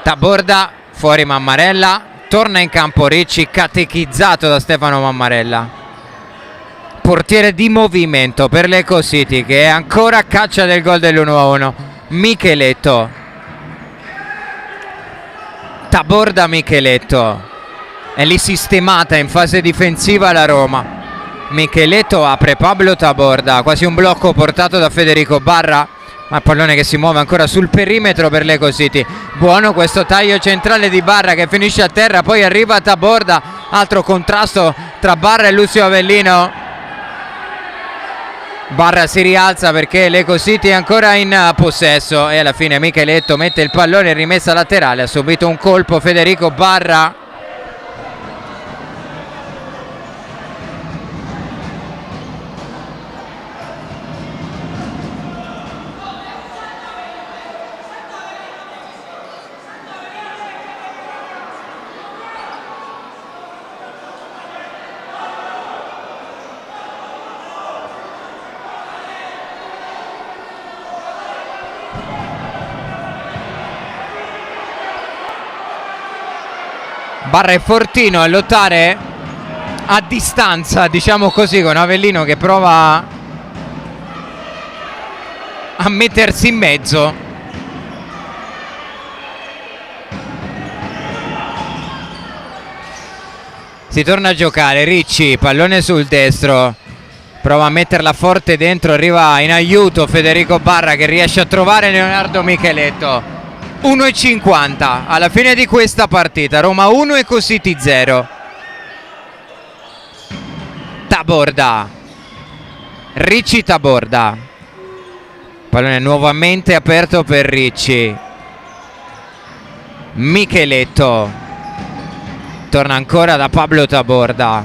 S1: Taborda, fuori Mammarella, torna in campo Ricci, catechizzato da Stefano Mammarella. Portiere di movimento per l'Eco City che è ancora a caccia del gol dell'1-1. Micheletto, Taborda, Micheletto, è lì sistemata in fase difensiva la Roma. Micheletto apre Pablo Taborda, quasi un blocco portato da Federico Barra, ma il pallone che si muove ancora sul perimetro per l'Eco City. Buono questo taglio centrale di Barra che finisce a terra, poi arriva Taborda, altro contrasto tra Barra e Lucio Avellino. Barra si rialza perché l'Eco City è ancora in possesso e alla fine Micheletto mette il pallone in rimessa laterale, ha subito un colpo Federico Barra. Barra e Fortino a lottare a distanza, diciamo così, con Avellino che prova a mettersi in mezzo. Si torna a giocare, Ricci, pallone sul destro, prova a metterla forte dentro, arriva in aiuto Federico Barra che riesce a trovare Leonardo Micheletto. 1,50 alla fine di questa partita, Roma 1 e Eco City 0. Taborda, Ricci, Taborda, pallone nuovamente aperto per Ricci. Micheletto torna ancora da Pablo Taborda,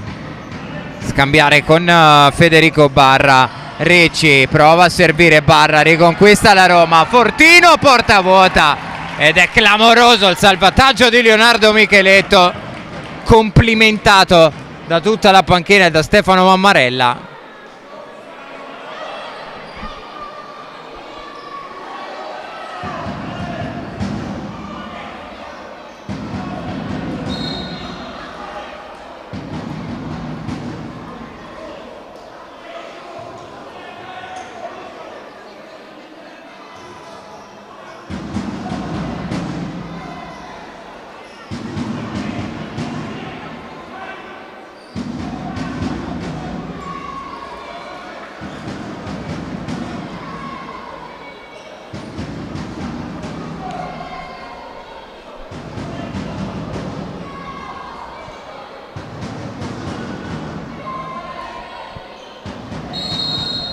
S1: scambiare con Federico Barra. Ricci prova a servire Barra, riconquista la Roma, Fortino, porta vuota, ed è clamoroso il salvataggio di Leonardo Micheletto, complimentato da tutta la panchina e da Stefano Mammarella.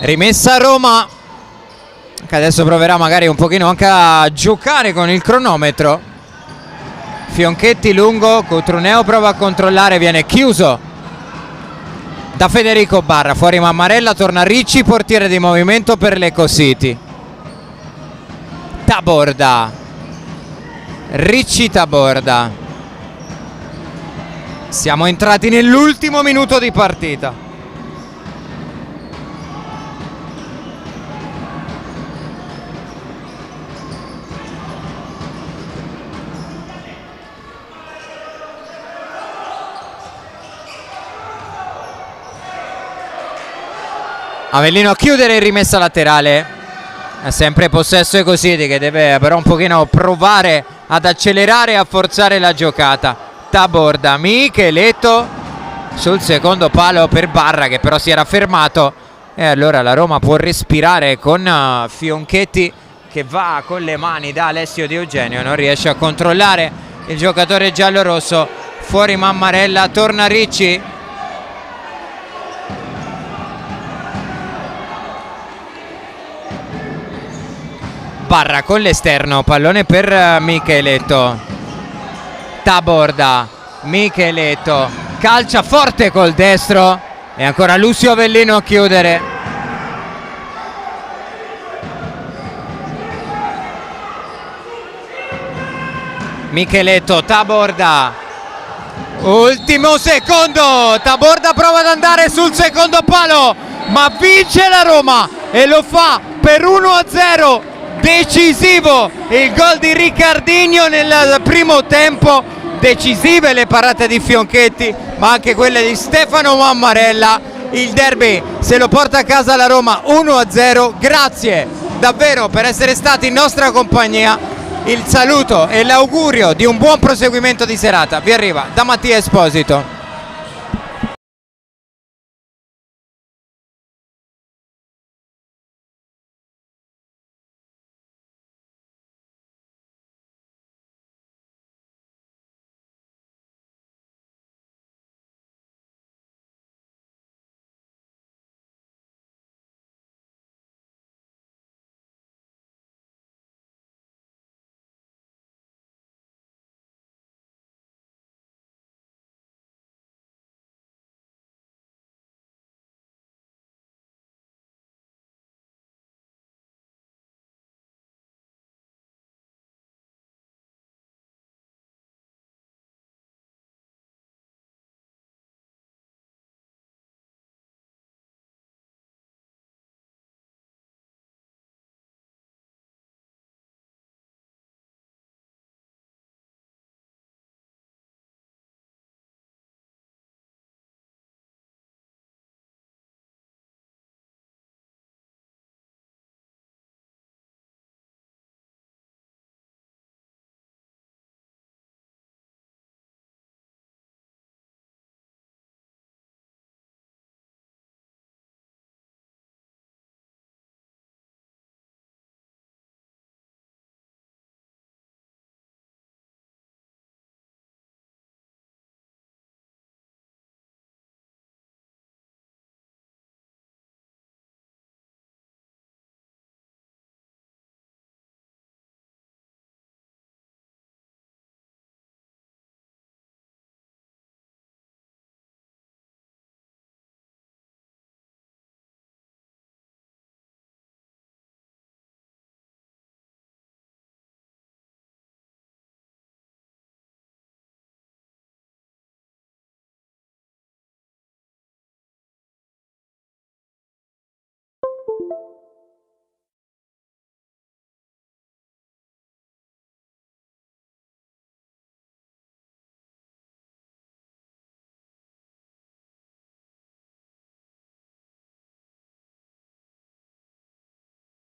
S1: Rimessa a Roma, che adesso proverà magari un pochino anche a giocare con il cronometro. Fionchetti lungo, Cutruneo prova a controllare, viene chiuso da Federico Barra. Fuori Mammarella, torna Ricci, portiere di movimento per l'Eco City. Taborda, Ricci, Taborda. Siamo entrati nell'ultimo minuto di partita. Avellino a chiudere in rimessa laterale, è sempre possesso Eco City, che deve però un pochino provare ad accelerare e a forzare la giocata. Taborda, Micheletto sul secondo palo per Barra, che però si era fermato, e allora la Roma può respirare con Fionchetti che va con le mani da Alessio Di Eugenio, non riesce a controllare il giocatore giallorosso. Fuori Mammarella, torna Ricci. Barra con l'esterno, pallone per Micheletto. Taborda, Micheletto calcia forte col destro e ancora Lucio Avellino a chiudere. Micheletto, Taborda, ultimo secondo, Taborda prova ad andare sul secondo palo, ma vince la Roma e lo fa per 1-0. Decisivo il gol di Riccardinho nel primo tempo, decisive le parate di Fionchetti, ma anche quelle di Stefano Mammarella. Il derby se lo porta a casa la Roma 1-0. Grazie davvero per essere stati in nostra compagnia. Il saluto e l'augurio di un buon proseguimento di serata vi arriva da Mattia Esposito.